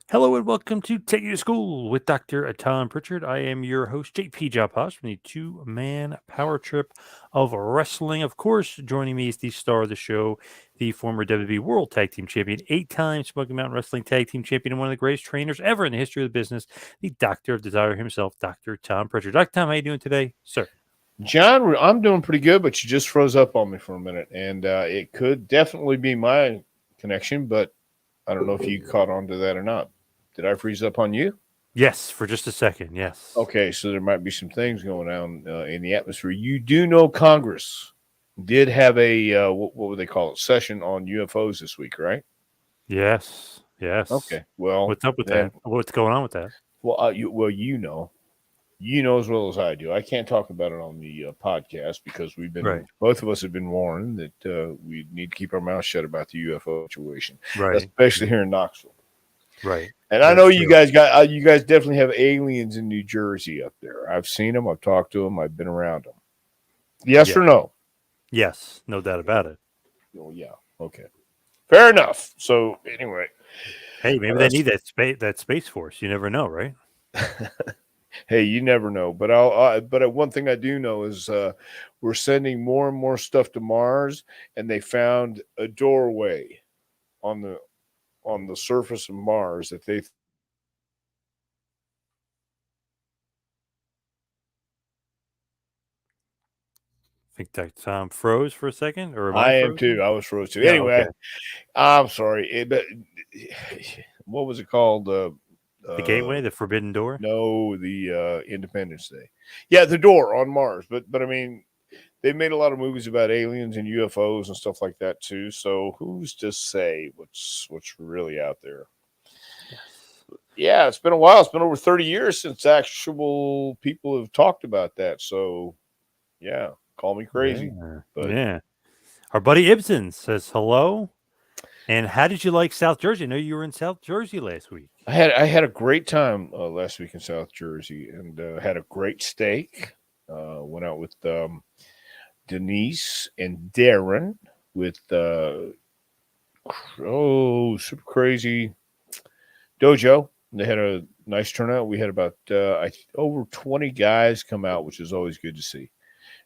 Hello and welcome to Take You to School with Dr. Tom Pritchard. I am your host, JP Jopos, from the two-man power trip of wrestling. Of course, joining me is the star of the show, the former WWE World Tag Team Champion, 8-time Smoky Mountain Wrestling Tag Team Champion, and one of the greatest trainers ever in the history of the business, the Doctor of Desire himself, Dr. Tom Pritchard. Dr. Tom, how are you doing today, sir? John, I'm doing pretty good, but you just froze up on me for a minute, and it could definitely be my connection, but I don't know if you caught on to that or not. Did I freeze up on you? Yes, for just a second, yes. Okay, so there might be some things going on in the atmosphere. You do know Congress did have a what would they call it, session on UFOs this week, right? Yes, yes. Okay, well What's up with that? then, What's going on with that? you know as well as I do. I can't talk about it on the podcast because Right, both of us have been warned that we need to keep our mouths shut about the UFO situation, right, especially here in Knoxville. right. And I know That's true. you guys definitely have aliens in New Jersey up there. I've seen them, I've talked to them, I've been around them. Yes Yeah. or no? Yes, no doubt about it. Oh yeah. Okay. Fair enough. So anyway, Hey, maybe they uh, need that space force. You never know, right? hey, you never know. But one thing I do know is we're sending more and more stuff to Mars, and they found a doorway on the surface of Mars that they think is going to lead to something Think that Tom froze for a second, or am I I am too. frozen? I was frozen too. Yeah. Okay. Anyway, I'm sorry, but what was it called? The Uh, gateway, the forbidden door. no, the Independence Day. Yeah, the door on Mars. But I mean, they've made a lot of movies about aliens and UFOs and stuff like that too. So who's to say what's really out there? Yes. Yeah, it's been a while. It's been over 30 years since actual people have talked about that. So yeah, call me crazy, Yeah. but Yeah. Our buddy Ibsen says hello. And how did you like South Jersey? I know you were in South Jersey last week. I had a great time last week in South Jersey and had a great steak. Went out with Denise and Darren with super crazy dojo. They had a nice turnout. We had about over 20 guys come out, which is always good to see.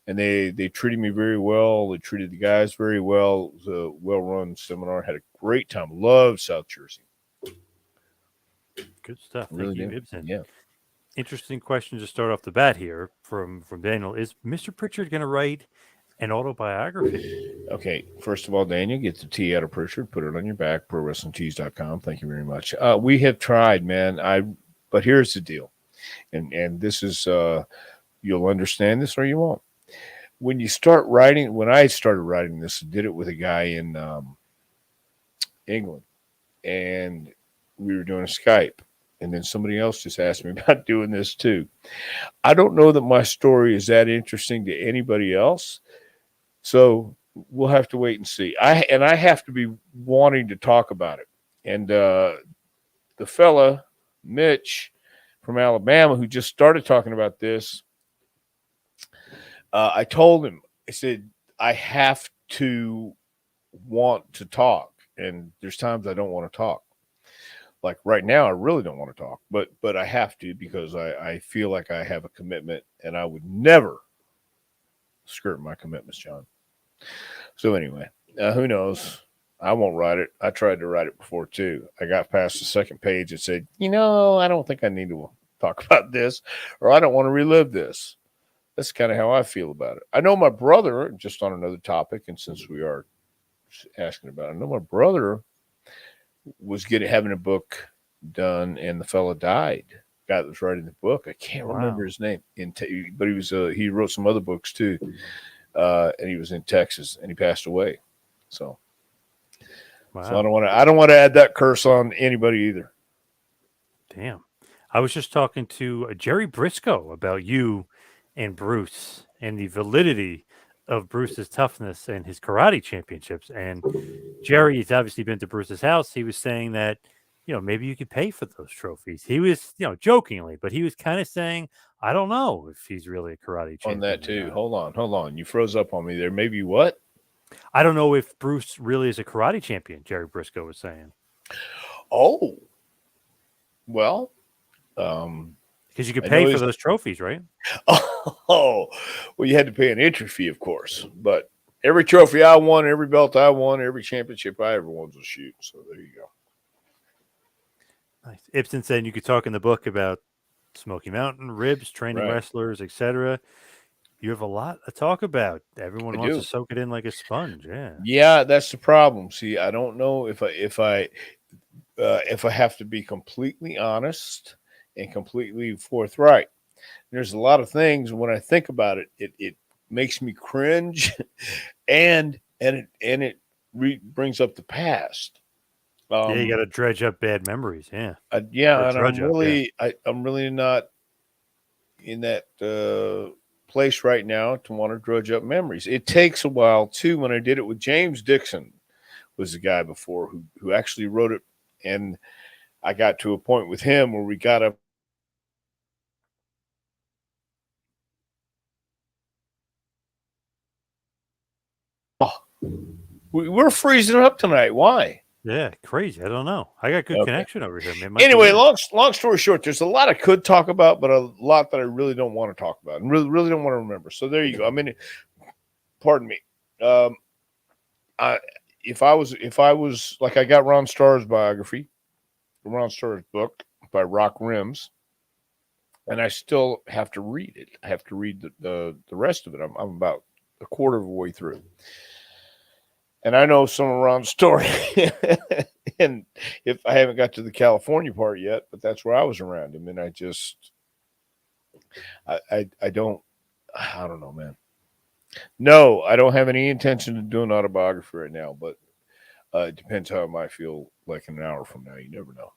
And they treated me very well. They treated the guys very well. It was a well run seminar. Had a great time. Loved South Jersey. Good stuff. Thank Really you, did. Ibsen. Yeah. Interesting question to start off the bat here from Daniel. Is Mr. Pritchard going to write an autobiography? Okay, first of all, Daniel, get the T out of Pritchard, put it on your back, prowrestlingtees.com. Thank you very much. We have tried, man. But here's the deal, and this is you'll understand this or you won't. When I started writing this, I did it with a guy in England, and we were doing a Skype, and then somebody else just asked me about doing this too. I don't know that my story is that interesting to anybody else, so we'll have to wait and see. I have to be wanting to talk about it. And the fella Mitch from Alabama who just started talking about this, I told him, I said I have to want to talk, and there's times I don't want to talk. Like right now, I really don't want to talk, but I have to because I feel like I have a commitment, and I would never skirt my commitments, John. So anyway, who knows? I won't write it. I tried to write it before too. I got past the second page and said, I don't think I need to talk about this, or I don't want to relive this. That's kind of how I feel about it. I know my brother, just on another topic, and since we are asking about it, I know my brother was getting having a book done, and the fella died. Guy that was writing the book, I can't remember Wow. his name. But he wrote some other books too, and he was in Texas, and he passed away. So I Wow. don't want to add that curse on anybody either. Damn. I was just talking to Jerry Briscoe about you and Bruce and the validity of Bruce's toughness and his karate championships. And Jerry has obviously been to Bruce's house. He was saying that, maybe you could pay for those trophies. He was, jokingly, but he was kind of saying, I don't know if he's really a karate On that champion or too. not. Hold on. You froze up on me there. Maybe what? I don't know if Bruce really is a karate champion, Jerry Briscoe was saying. Oh, Well, um, Because you could I pay know for he's. those trophies, right? Oh, well, you had to pay an entry fee, of course. But every trophy I won, every belt I won, every championship I ever won was a shoot. So there you go. Nice. Ibsen said you could talk in the book about Smoky Mountain, ribs, training Right. wrestlers, etc. You have a lot to talk about. Everyone I wants to do. soak it in like a sponge. Yeah. Yeah, that's the problem. See, I don't know if I have to be completely honest and completely forthright. There's a lot of things when I think about it, it makes me cringe, and it brings up the past. Yeah, you got Um, to dredge up bad memories. Yeah. Or yeah, and drudge up. Yeah. I'm really not in that place right now to want to drudge up memories. It takes a while too. When I did it with James Dixon, was the guy before who actually wrote it, and I got to a point with him where we got up. Oh, we're freezing up tonight. Why? Yeah. Crazy. I don't know. I got good Okay. connection over here. Man, it might be Anyway, yours. long story short, there's a lot I could talk about, but a lot that I really don't want to talk about and really don't want to remember. So there you go. I mean, pardon me. Um, I if I was like I got Ron Starr's biography, Ron Starr's book by Rock Rims, and I still have to read it. I have to read the rest of it. I'm about a quarter of the way through, and I know some of Ron's story. And if I haven't got to the California part yet, but that's where I was around him, and I don't I don't know, man. No, I don't have any intention of doing autobiography right now, but it depends how I might feel like an hour from now. You never know.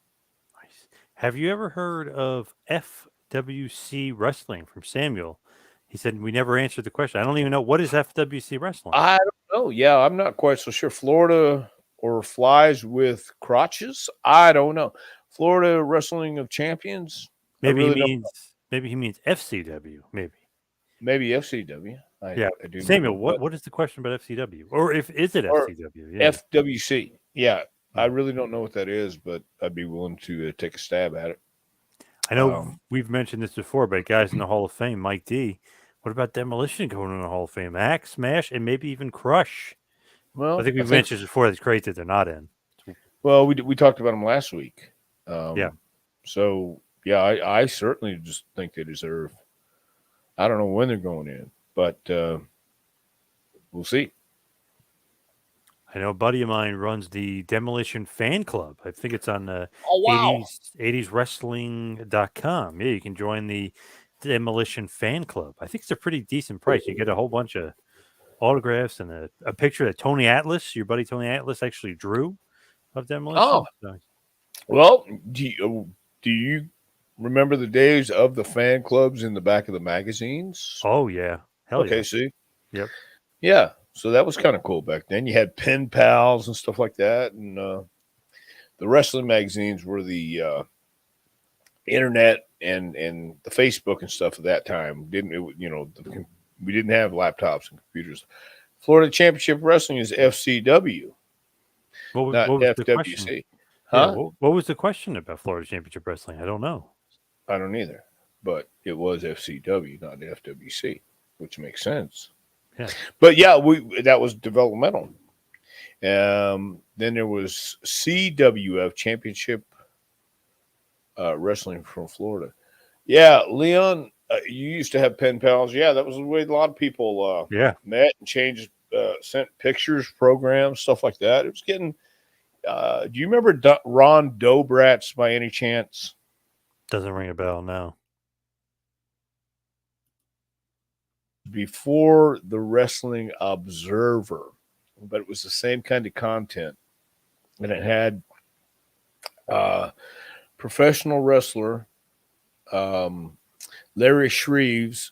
Nice. Have you ever heard of FWC Wrestling from Samuel? He said we never answered the question. I don't even know what is FWC Wrestling. I don't know. Yeah, I'm not quite so sure. Florida or flies with crotches? I don't know. Florida Wrestling of Champions? I Maybe he really don't. means FCW. Maybe. Maybe FCW. Yeah. I do not Samuel, know, but what is the question about FCW? Or if is it or FCW? Yeah. FWC. Yeah, I Hmm. really don't know what that is, but I'd be willing to take a stab at it. I know Um, we've mentioned this before, but guys in the Hall of Fame, Mike D. What about Demolition going in the Hall of Fame? Axe, Smash, and maybe even Crush. I well, think I we've think mentioned this before. It's great that they're not in. we talked about them last week. Yeah. So yeah, I certainly just think they deserve. I don't know when they're going in, but we'll see. I know a buddy of mine runs the Demolition Fan Club. I think it's on Oh wow! 80s wrestling.com. Yeah, you can join the Demolition Fan Club. I think it's a pretty decent price. You get a whole bunch of autographs and a picture that Tony Atlas, your buddy Tony Atlas, actually drew of Oh Demolition. So, well, do you remember the days of the fan clubs in the back of the magazines? oh, yeah. Hell Okay, yeah. see, Yep. yeah. So that was kind of cool back then. You had pen pals and stuff like that, and the wrestling magazines were the internet and the Facebook and stuff at that time. Didn't it, we didn't have laptops and computers. Florida Championship Wrestling is FCW, not What was the question? FWC. Yeah. Huh? What was the question about Florida Championship Wrestling? I don't know. I don't either. But it was FCW, not FWC, which makes sense. Yeah. But yeah, we that was developmental. Then there was CWF Championship Wrestling from Florida. Yeah, Leon, you used to have pen pals. Yeah, that was the way a lot of people Yeah. met and changed, sent pictures, programs, stuff like that. It was getting. Do you remember Ron Dobrats by any chance? Doesn't ring a bell. No. Before the Wrestling Observer, but it was the same kind of content, and it had uh, professional wrestler um, Larry Shreves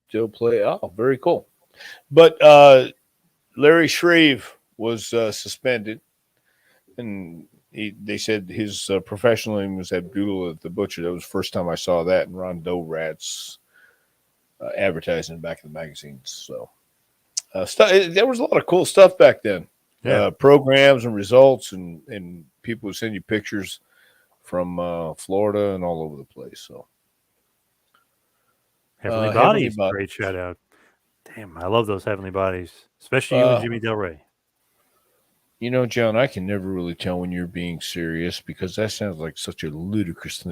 still play. Oh, very cool. But Larry Shreve was suspended, and they said his professional name was Abdullah the Butcher. That was the first time I saw that in Ron Rats advertising back in the magazines. So there was a lot of cool stuff back then. Yeah. programs and results, and people who send you pictures from Florida and all over the place. So, Heavenly Heavenly Bodies. Body. Great shout out. Damn, I love those Heavenly Bodies, especially you and Uh, Jimmy Del Rey. John, I can never really tell when you're being serious because that sounds like such a ludicrous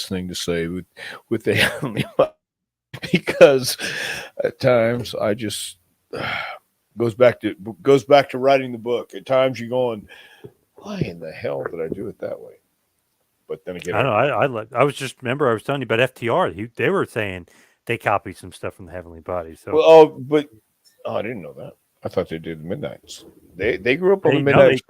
thing to say with the Heavenly Body. Because at times I just goes back to writing the book. At times you're going, why in the hell did I do it that way? But then again, I know. I was just remember I was telling you about FTR. They were saying they copied some stuff from the Heavenly Bodies. So I didn't know that. I thought they did the Midnights. They grew up on the they no Midnights.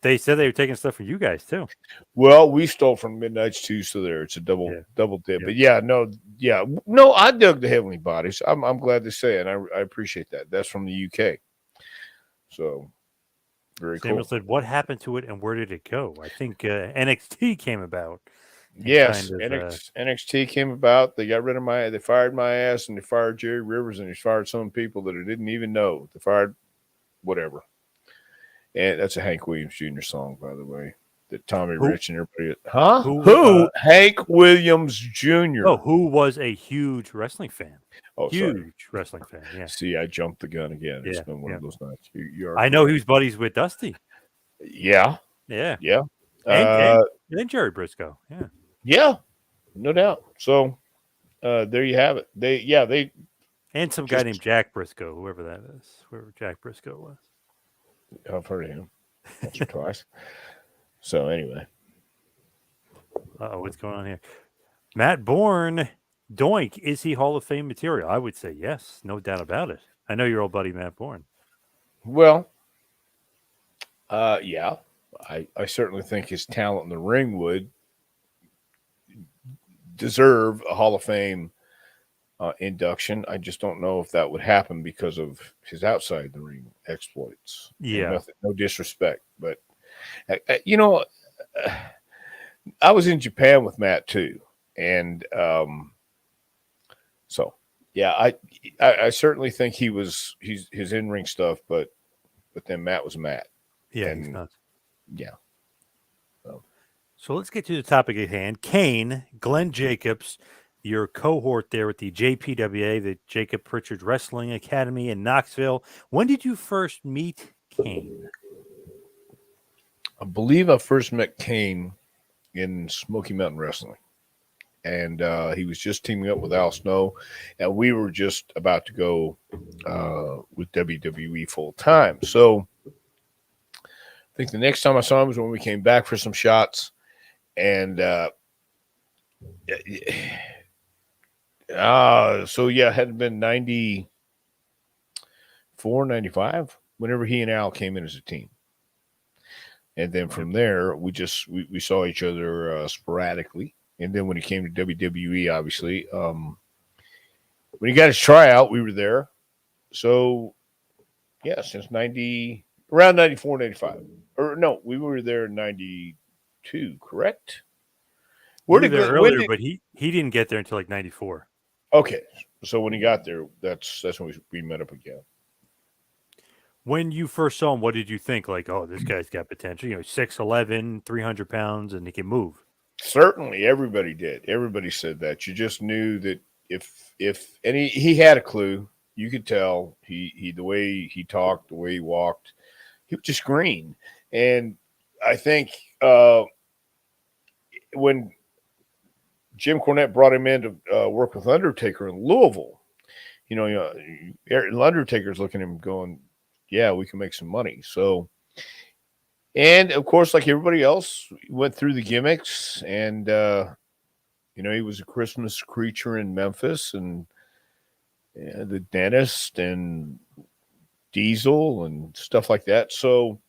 they said they were taking stuff from you guys too. Well, we stole from Midnights too, so there it's a Yeah. double dip. Yeah. But no, I dug the Heavenly Bodies. I'm glad to say, and I appreciate that. That's from the UK, so very Samuel cool. said, "What happened to it, and where did it go?" I think NXT came about and Yes, kind of. NXT came about. They fired my ass, and they fired Jerry Rivers, and they fired some people that I didn't even know. They fired whatever. And that's a Hank Williams Jr. song, by the way. That Tommy Who Rich and everybody. Huh? who Who? Hank Williams Jr. oh, who was a huge wrestling fan? Oh, sorry. Huge wrestling fan. Yeah. See, I jumped the gun again. It's Yeah. been one Yeah. of those nights. You are I know he correct. was buddies with Dusty. Yeah, Yeah. yeah, And uh, Jerry Briscoe. Yeah. yeah, no doubt. So there you have it. They And some guy named just. Jack Briscoe, whoever that is, whoever Jack Briscoe was. I've heard of him once or twice. So anyway, Oh, what's going on here? Matt Bourne, Doink, is he Hall of Fame material? I would say yes, no doubt about it. I know your old buddy Matt Bourne. well, yeah, I certainly think his talent in the ring would deserve a Hall of Fame induction. I just don't know if that would happen because of his outside the ring exploits. And Yeah. no disrespect, but you know, I was in Japan with Matt too, and so yeah, I certainly think he's his in ring stuff, but then Matt was Matt, Yeah, he's and not. yeah, so, So let's get to the topic at hand. Kane, Glenn Jacobs, your cohort there at the JPWA, the Jacob Pritchard Wrestling Academy in Knoxville. When did you first meet Kane? I believe I first met Kane in Smoky Mountain Wrestling. And he was just teaming up with Al Snow, and we were just about to go with WWE full time. So I think the next time I saw him was when we came back for some shots, and so yeah, it had been 94, 95, whenever he and Al came in as a team. And then from there, we saw each other sporadically. And then when he came to WWE, obviously, when he got his tryout, we were there. So, yeah, since around 94, 95. Or no, we were there in 92, correct? You were there earlier, but he didn't get there until like 94. Okay. So when he got there, that's when we met up again. When you first saw him, what did you think? Like, oh, this guy's got potential. 6'11", 300 pounds, and he can move. Certainly, everybody did. Everybody said that. You just knew that and he had a clue. You could tell he the way he talked, the way he walked, he was just green. And I think when Jim Cornette brought him in to work with Undertaker in Louisville, Undertaker's looking at him going, yeah, we can make some money. So, and of course, like everybody else, went through the gimmicks, and he was a Christmas creature in Memphis, and the dentist and Diesel and stuff like that. So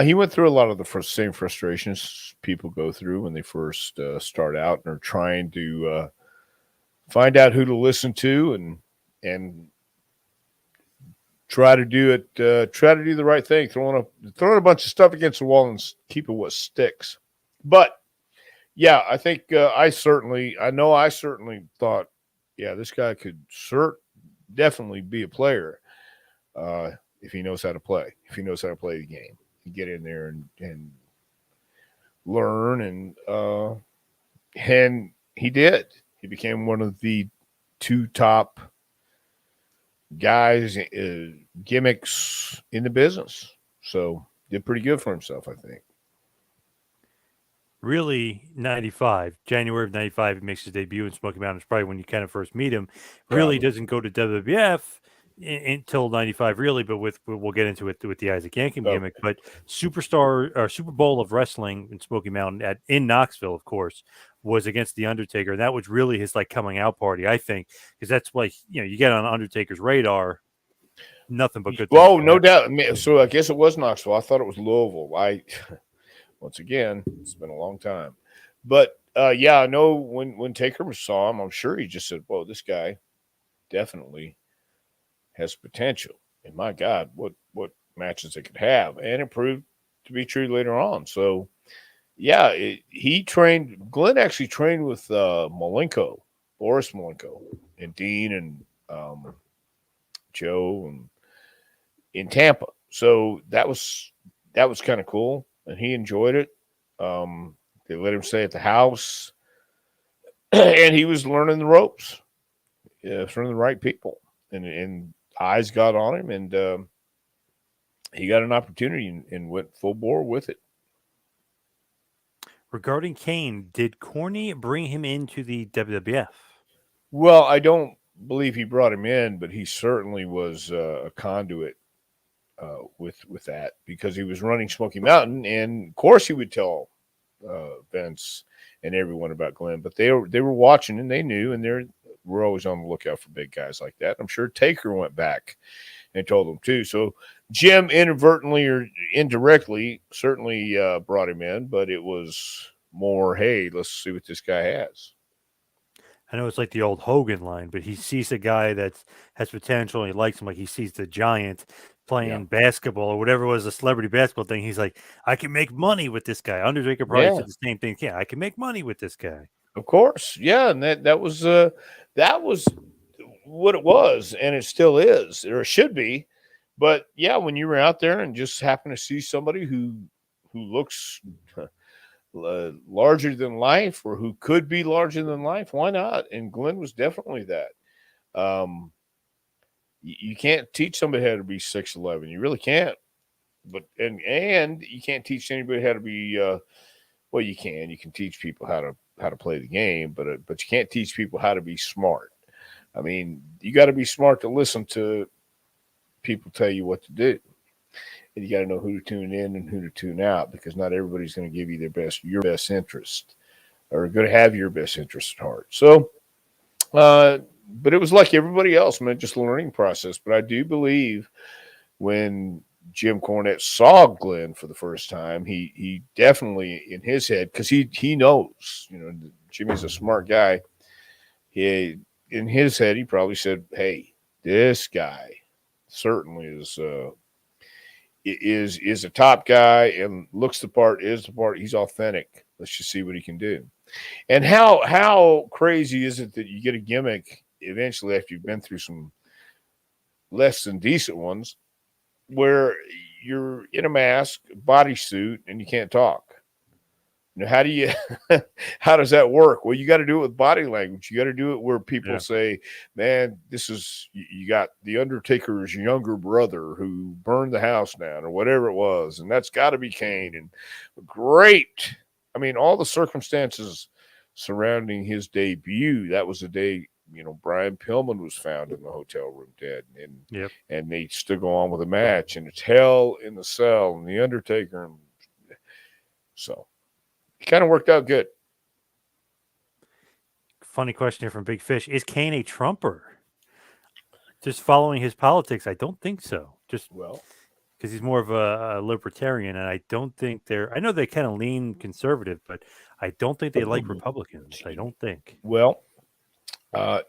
he went through a lot of the same frustrations people go through when they first start out and are trying to find out who to listen to and try to do it. Try to do the right thing. Throwing a bunch of stuff against the wall and keeping what sticks. But yeah, I think I certainly thought, yeah, this guy could definitely be a player. if he knows how to play, if he knows how to play the game. You get in there and learn, and he did. He became one of the two top guys, gimmicks in the business. So did pretty good for himself, I think. Really, 95, January of 95, he makes his debut in Smoky Mountain. It's probably when you kind of first meet him. Really Probably. doesn't go to WWF until 95, really, but we'll get into it with the Isaac Yankem Okay. gimmick. But Superstar or Super Bowl of Wrestling in Smoky Mountain in Knoxville, of course, was against The Undertaker. And that was really his like coming out party, I think, because that's like, you get on Undertaker's radar, nothing but good things. Oh, no doubt. So I guess it was Knoxville. I thought it was Louisville. Once again, it's been a long time. But yeah, I know when Taker saw him, I'm sure he just said, "Whoa, this guy definitely has potential." And my God, what matches they could have, and it proved to be true later on. So yeah, he trained. Glenn actually trained with Malenko, Boris Malenko, and Dean and Joe, and in Tampa. So that was kind of cool, and he enjoyed it. They let him stay at the house, and he was learning the ropes from the right people, and eyes got on him, and he got an opportunity and went full bore with it. Regarding Kane, did Corny bring him into the WWF? Well, I don't believe he brought him in, but he certainly was a conduit with that, because he was running Smoky Mountain, and of course he would tell Vince and everyone about Glenn. But they were watching, and they knew, and we're always on the lookout for big guys like that. I'm sure Taker went back and told them too. So Jim inadvertently or indirectly certainly brought him in, but it was more, hey, let's see what this guy has. I know it's like the old Hogan line, but he sees a guy that has potential and he likes him, like he sees the giant Yeah. playing basketball or whatever it was, a celebrity basketball thing. He's like, I can make money with this guy. Undertaker probably Yeah. said the same thing. Yeah, I can make money with this guy. Of course. Yeah. And that was what it was, and it still is, or it should be. But yeah, when you were out there and just happen to see somebody who looks larger than life, or who could be larger than life, why not? And Glenn was definitely that. Um, you can't teach somebody how to be 6'11". You really can't. But and you can't teach anybody how to be. Well, you can. You can teach people how to play the game, but you can't teach people how to be smart. I mean, you got to be smart to listen to people tell you what to do. And you got to know who to tune in and who to tune out, because not everybody's going to give you your best interest, or going to have your best interest at heart. So, but it was like everybody else, man, just a learning process. But I do believe when Jim Cornette saw Glenn for the first time, he definitely, in his head, because he knows, Jimmy's a smart guy. In his head, he probably said, "Hey, this guy certainly is a top guy and looks the part, is the part. He's authentic. Let's just see what he can do." And how crazy is it that you get a gimmick eventually after you've been through some less than decent ones, where you're in a mask, bodysuit, and you can't talk? How do you how does that work? Well, you got to do it with body language. You got to do it where people say, "Man, this is, you got the Undertaker's younger brother who burned the house down," or whatever it was, and that's got to be Kane. And great. I mean, all the circumstances surrounding his debut. That was the day, Brian Pillman was found in the hotel room dead, and they still go on with a match, and it's Hell in the Cell and the Undertaker, and so it kind of worked out good. Funny question here from Big Fish: is Kane a Trumper? Just following his politics, I don't think so. Just because he's more of a libertarian, and I don't think I know they kind of lean conservative, but I don't think they like Republicans. I don't think. Well,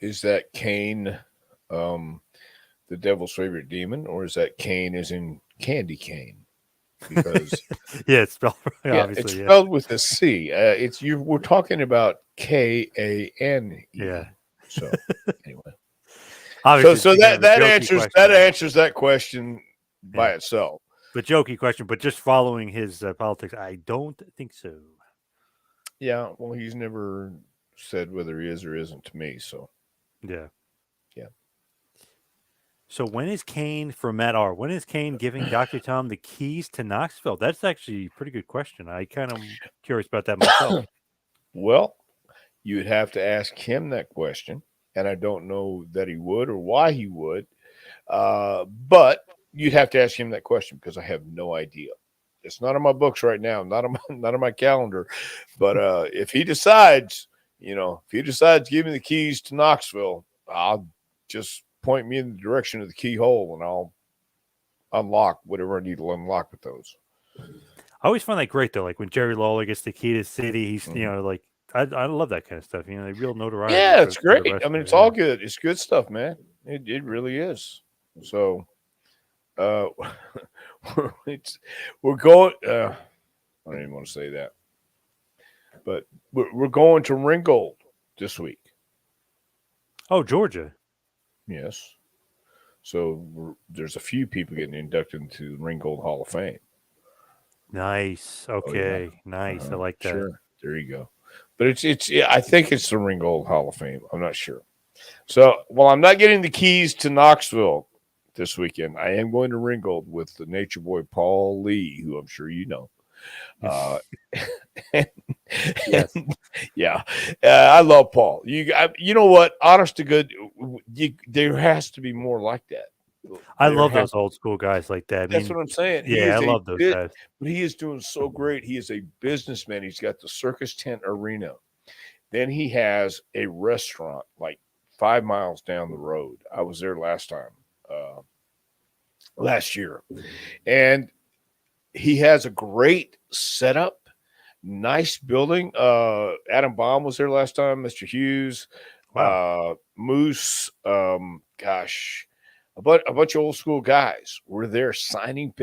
is that Kane the devil's favorite demon, or is that Kane as in candy cane? Because it's spelled obviously, it's spelled with a C. We're talking about Kane. Yeah. So anyway, obviously, so that answers that question by Yeah. itself. But jokey question, but just following his politics, I don't think so. Yeah, well, he's never said whether he is or isn't to me. So Yeah. yeah. So when is Kane for Matt R? When is Kane giving Dr. Tom the keys to Knoxville? That's actually a pretty good question. I kind of curious about that myself. Well, you would have to ask him that question, and I don't know that he would or why he would. But you'd have to ask him that question because I have no idea. It's not on my books right now, not on my, not on my calendar. But if he decides, if he decides to give me the keys to Knoxville, I'll just point me in the direction of the keyhole, and I'll unlock whatever I need to unlock with those. I always find that great though. Like when Jerry Lawler gets the key to the city, he's Mhm. like I love that kind of stuff. Like real notoriety Yeah, for it's for the great. I mean, wrestler. it's Yeah. all good. It's good stuff, man. It really is. So uh, it's we're going. I don't even want to say that, but we're going to Ringgold this week. Oh, Georgia. Yes. So there's a few people getting inducted into the Ringgold Hall of Fame. Nice. Oh yeah. Okay. Nice. I like that. Sure. There you go. But it's yeah, I think it's the Ringgold Hall of Fame. I'm not sure. So while I'm not getting the keys to Knoxville this weekend, I am going to Ringgold with the Nature Boy Paul Lee, who I'm sure you know. Uh, and, Yes. yeah, I love Paul. You know what? Honest to good, there has to be more like that. I There love has. those old school guys like that. I That's mean, what I'm saying. He yeah, I is a love those bit, guys. but he is doing so great. He is a businessman. He's got the Circus Tent Arena. Then he has a restaurant like 5 miles down the road. I was there last time, last year, and he has a great setup. Nice building. Adam Baum was there last time. Mr. Hughes, Wow. Moose. Gosh, a bunch of old school guys were there signing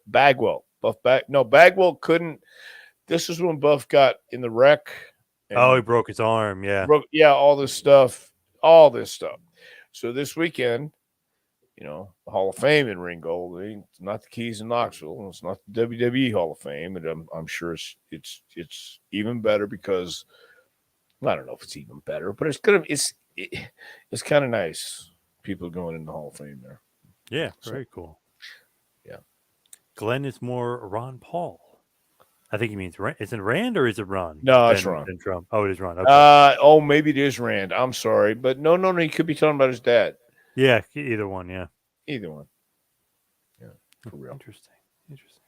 Bagwell. Buff Bag. No, Bagwell couldn't. This is when Buff got in the wreck Oh, he and broke his arm. Yeah. broke. Yeah, all this stuff. All this stuff. So this weekend, the Hall of Fame in Ringgold. It's not the Keys in Knoxville. It's not the WWE Hall of Fame, and I'm sure it's even better because I don't know if it's even better, but it's kind of nice. People going in the Hall of Fame there. Yeah. So Very cool. yeah, Glenn is more Ron Paul. I think he means is it Rand or is it Ron? no, that's wrong. Than Trump. Oh, it is Ron. Okay. Oh, maybe it is Rand. I'm sorry, but no, no, no. He could be talking about his dad. Yeah. Either one. Yeah. Either one. Yeah, for real. Interesting. Interesting.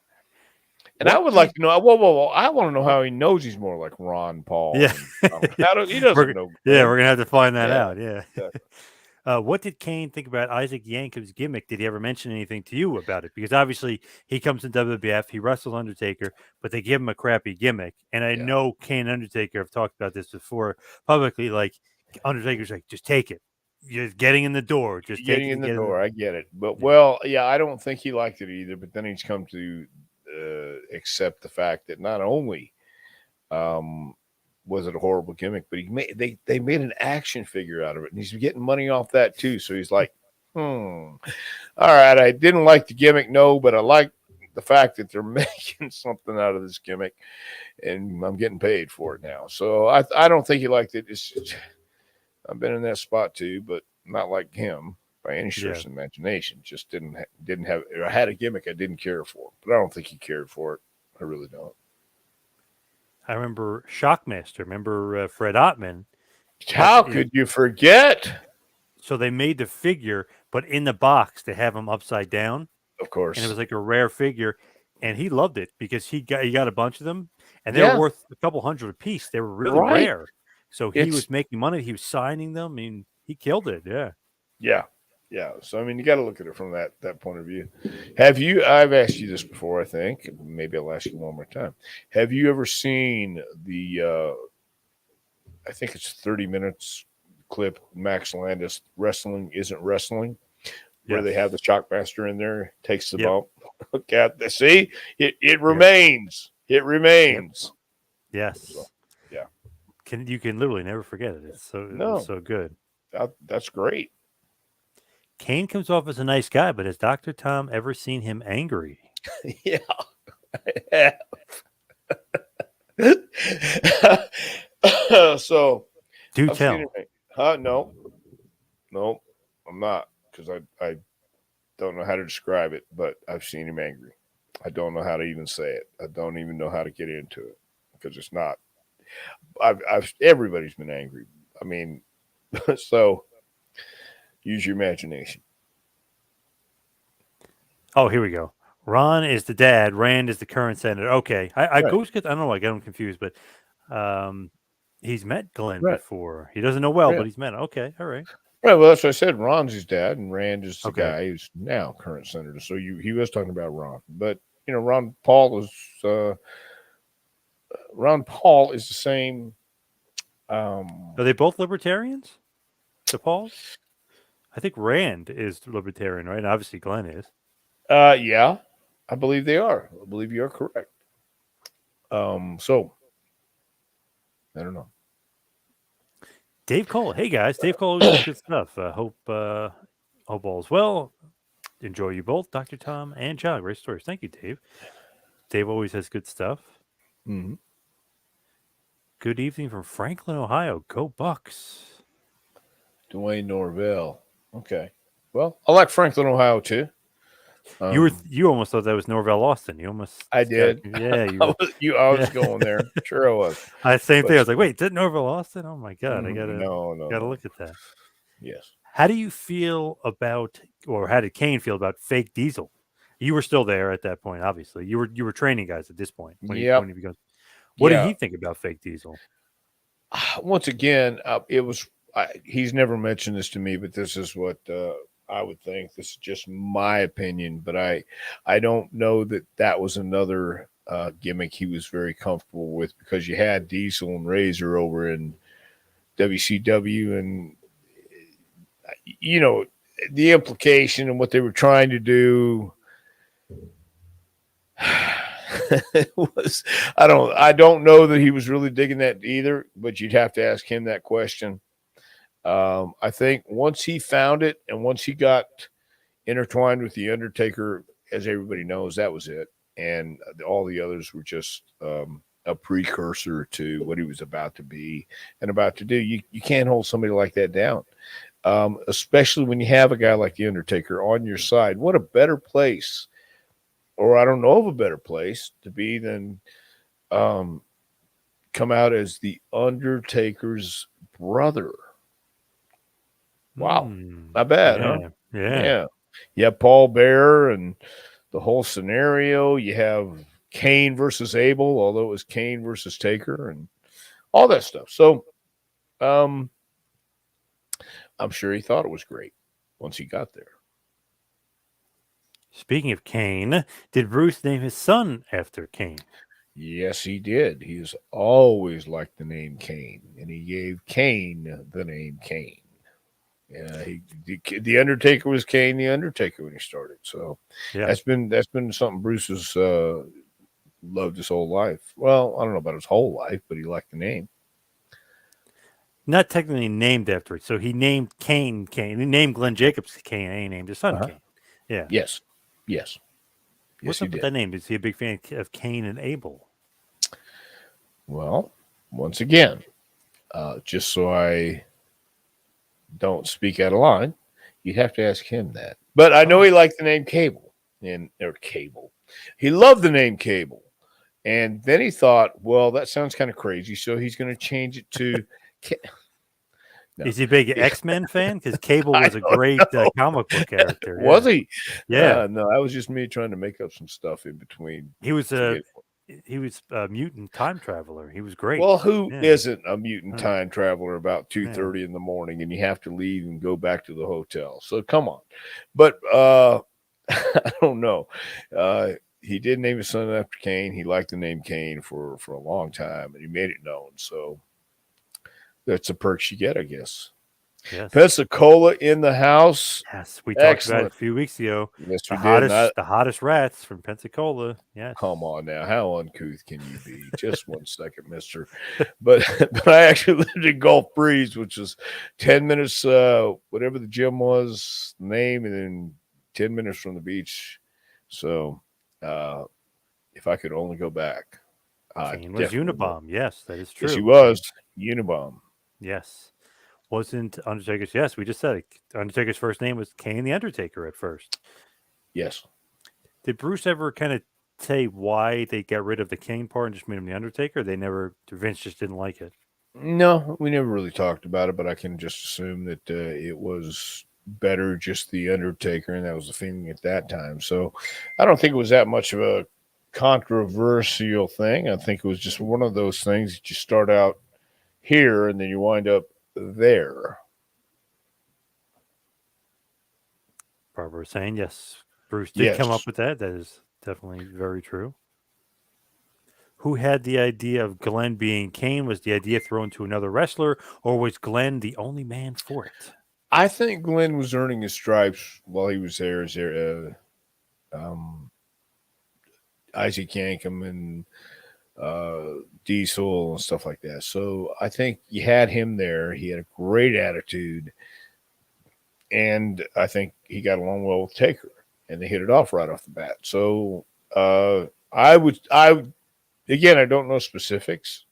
And I What would like did? to know. Whoa! I want to know how he knows he's more like Ron Paul. Yeah. He doesn't we're, know yeah. Glenn. We're gonna have to find that Yeah, out. Yeah. exactly. What did Kane think about Isaac Yankov's gimmick? Did he ever mention anything to you about it? Because obviously he comes in WWF, he wrestles Undertaker, but they give him a crappy gimmick. And I Yeah, know Kane and Undertaker have talked about this before publicly. Like Undertaker's like, just take it. You're getting in the door. Just take getting it to in the get in the door. I get it, but yeah. yeah, I don't think he liked it either. But then he's come to accept the fact that not only um, was it a horrible gimmick, but they made an action figure out of it, and he's getting money off that too. So he's like, all right, I didn't like the gimmick, no, but I like the fact that they're making something out of this gimmick, and I'm getting paid for it now. So I don't think he liked it. I've been in that spot too, but not like him by any Yeah. stretch of the imagination. Just didn't have. I had a gimmick I didn't care for, but I don't think he cared for it. I really don't. I remember Shockmaster. Remember Fred Ottman had, How could you forget? so they made the figure, but in the box they have him upside down. Of And it course, was like a rare figure, and he loved it because he got a bunch of them, and they were yeah, worth a couple hundred a piece. They were really right. rare, so he It's was making money. He was signing them. I mean, he killed it. Yeah. yeah, yeah. So I mean, you got to look at it from that point of view. Have you? I've asked you this before. I think maybe I'll ask you one more time. Have you ever seen the? I think it's 30 minutes clip. Max Landis wrestling isn't wrestling, where they have Yes. the Shockmaster in there, takes the Yep. bump. Look at the see it Yep. remains. It Yep. remains. So Yes. yeah, You can literally never forget it. It's no, so good. that's great. Kane comes off as a nice guy, but has Dr. Tom ever seen him angry? Yeah. So Do I've seen him. tell. No, no, I'm not because I don't know how to describe it, but I've seen him angry. I don't know how to even say it. I don't even know how to get into it because it's not. I've everybody's been angry. I mean, so use your imagination. Oh, here we go. Ron is the dad. Rand is the current senator. Okay, I Right, goes get. I don't know. I get him confused, but um, he's met Glenn right, before. He doesn't know well, yeah, but he's met. Okay, all right. right. Well, that's what I said. Ron's his dad, and Rand is the Okay. guy who's now current senator. So he was talking about Ron, but Ron Paul is Ron Paul is the same. Um, Are they both libertarians? The Pauls? I think Rand is libertarian, right? And obviously Glenn is. yeah, I believe they are. I believe you are correct. So I don't know. Dave Cole. Hey guys, Dave Cole always has good stuff. Hope all's well. Enjoy you both, Dr. Tom and John. Great stories. Thank you, Dave. Dave always has good stuff. Mhm. Good evening from Franklin, Ohio. Go Bucks. Dwayne Norvell. Okay. Well, I like Franklin, Ohio too. You almost thought that was Norvell Austin. You almost I got did. yeah, you were I was yeah. going there. Sure, I was. Same thing. But I was like, wait, did Norvell Austin? Oh my god, I no, no, gotta no. look at that. Yes. How do you feel about, or how did Kane feel about fake Diesel? You were still there at that point, obviously. You were training guys at this point when Yep. he becomes. What did Yeah. he think about fake Diesel? Once again, it was. He's never mentioned this to me, but this is what I would think. This is just my opinion, but I don't know that that was another gimmick he was very comfortable with because you had Diesel and Razor over in WCW, and you know the implication and what they were trying to do was I don't know that he was really digging that either, but you'd have to ask him that question. I think once he found it and once he got intertwined with the Undertaker, as everybody knows, that was it, and all the others were just a precursor to what he was about to be and about to do. You can't hold somebody like that down, especially when you have a guy like the Undertaker on your side. What a better place, or I don't know of a better place to be than um, come out as the Undertaker's brother. Wow, not bad, huh? Yeah, yeah. Yeah. You have Paul Bearer and the whole scenario. You have Kane versus Abel, although it was Kane versus Taker and all that stuff. So um, I'm sure he thought it was great once he got there. Speaking of Kane, did Bruce name his son after Kane? Yes, he did. He has always liked the name Kane, and he gave Kane the name Kane. Yeah, the Undertaker was Kane the Undertaker when he started. So Yeah. that's been something Bruce has loved his whole life. Well, I don't know about his whole life, but he liked the name. Not technically named after it. So he named Kane Kane. He named Glenn Jacobs Kane, and he named his son Uh-huh. Kane. Yeah. Yes, yes, yes, What's he up with did. that name? Is he a big fan of Cain and Abel? Well, once again, just so I don't speak out of line, you'd have to ask him that. But I know Oh, he liked the name Cable and or Cable. He loved the name Cable, and then he thought, well, that sounds kind of crazy, so he's going to change it to. No, is he a big X Men fan? Because Cable I was a don't great know. comic book character. Was Yeah, he? yeah. No, that was just me trying to make up some stuff in between He was to a get. mutant time traveler. He was great. Well, who Yeah, isn't a mutant huh, time traveler about two yeah. thirty in the morning, and you have to leave and go back to the hotel? So come on, but I don't know. He did name his son after Kane. He liked the name Kane for a long time, and he made it known. So that's the perks you get, I guess. Yes. Pensacola in the house. Yes. We talked about it Excellent. a few weeks ago. Yes, The we did. And I, hottest rats from Pensacola. Yes. come on now, how uncouth can you be? Just one second, Mister. But but I actually lived in Gulf Breeze, which was 10 minutes, whatever the gym was, name, and then 10 minutes from the beach. So uh, if I could only go back, I Kane was definitely would. Unabomb. Yes, that is Yes, he true. was And Unabomb. yes. Wasn't Undertaker's? Yes, we just said it. Undertaker's first name was Kane the Undertaker at first. Yes. Did Bruce ever kind of say why they got rid of the Kane part and just made him the Undertaker? They never. Vince just didn't like it. No, we never really talked about it, but I can just assume that it was better just the Undertaker, and that was the feeling at that time. So I don't think it was that much of a controversial thing. I think it was just one of those things that you start out here and then you wind up there. Barbara was saying yes. Bruce did come up Yes. with that. That is definitely very true. Who had the idea of Glenn being Kane? Was the idea thrown to another wrestler, or was Glenn the only man for it? I think Glenn was earning his stripes while he was there as Isaac Yankem and Diesel and stuff like that. So I think you had him there. He had a great attitude, and I think he got along well with Taker, and they hit it off right off the bat. So I again, I don't know specifics.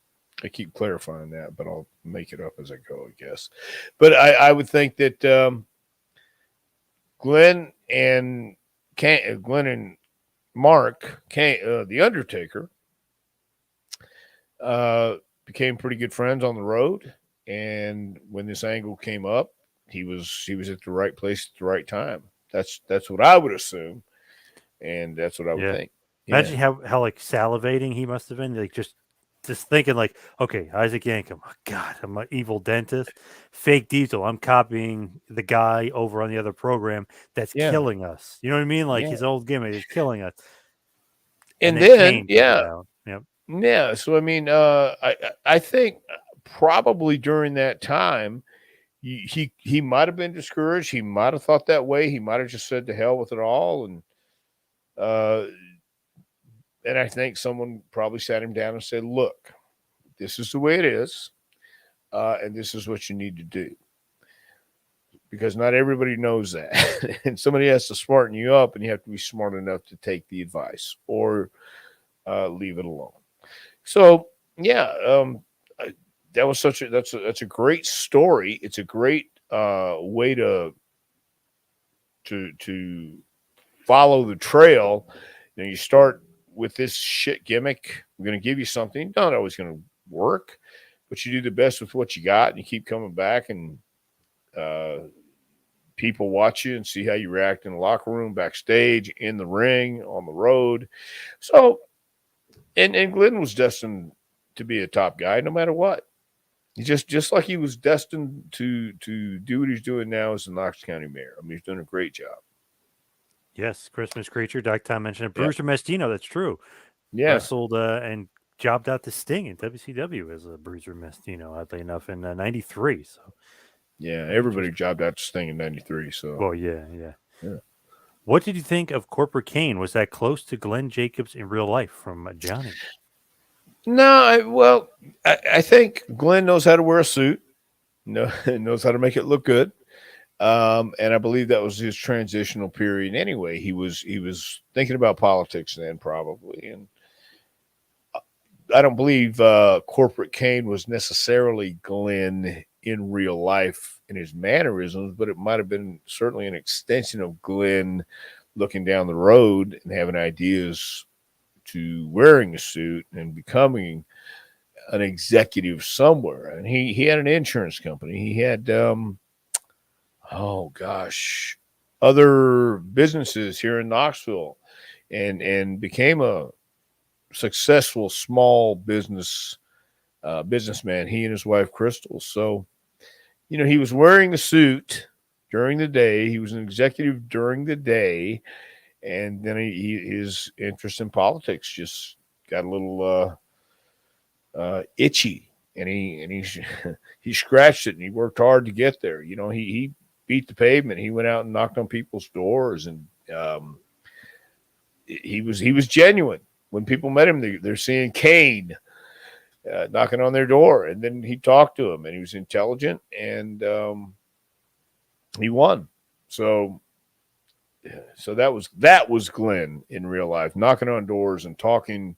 I keep clarifying that, but I'll make it up as I go, I guess. But I would think that Glenn and Glenn and Mark, the Undertaker, uh, became pretty good friends on the road. And when this angle came up, he was at the right place at the right time. That's what I would assume, and that's what I would Yeah. think. Yeah, Imagine how like salivating he must have been. Like just thinking like, okay, Isaac Yankem. Oh, God, I'm an evil dentist. Fake Diesel. I'm copying the guy over on the other program that's yeah, killing us. You know what I mean? Like yeah. his old gimmick is killing us. And And then then Kane comes yeah, out. Yep. yeah. So I mean, I think probably during that time he might have been discouraged. He might have thought that way. He might have just said to hell with it all, uh, and I think someone probably sat him down and said, "Look, this is the way it is, and this is what you need to do." Because not everybody knows that, and somebody has to smarten you up, and you have to be smart enough to take the advice or leave it alone. So yeah, that was such a that's a great story. It's a great way to follow the trail. You know, you start with this shit gimmick. We're going to give you something. Not always going to work, but you do the best with what you got, and you keep coming back, and uh, people watch you and see how you react in the locker room, backstage, in the ring, on the road. So, and Glenn was destined to be a top guy, no matter what. He just like he was destined to do what he's doing now as the Knox County mayor. I mean, he's doing a great job. Yes, Christmas creature. Doc Tom mentioned it. Yeah, Bruiser Mestino. That's true. yeah, Wrestled and jobbed out to Sting in WCW as a Bruiser Mestino. Oddly enough, in '93. So yeah. Everybody interesting. jobbed out to Sting in '93. So Well, yeah, yeah. yeah. What did you think of Corporate Kane? Was that close to Glenn Jacobs in real life from Johnny? No, well, I think Glenn knows how to wear a suit. No, knows how to make it look good. And I believe that was his transitional period. Anyway, he was thinking about politics then, probably, and I don't believe corporate Kane was necessarily Glenn in real life in his mannerisms, but it might have been certainly an extension of Glenn looking down the road and having ideas to wearing a suit and becoming an executive somewhere. And he had an insurance company. He had oh gosh, other businesses here in Knoxville, and became a successful small businessman. He and his wife Crystal. So he was wearing a suit during the day. He was an executive during the day, and then his interest in politics just got a little itchy. and he he scratched it and he worked hard to get there. He beat the pavement. He went out and knocked on people's doors, and he was genuine. When people met him, they're seeing Kane knocking on their door, and then he talked to him, and he was intelligent, and he won. So so that was Glenn in real life, knocking on doors and talking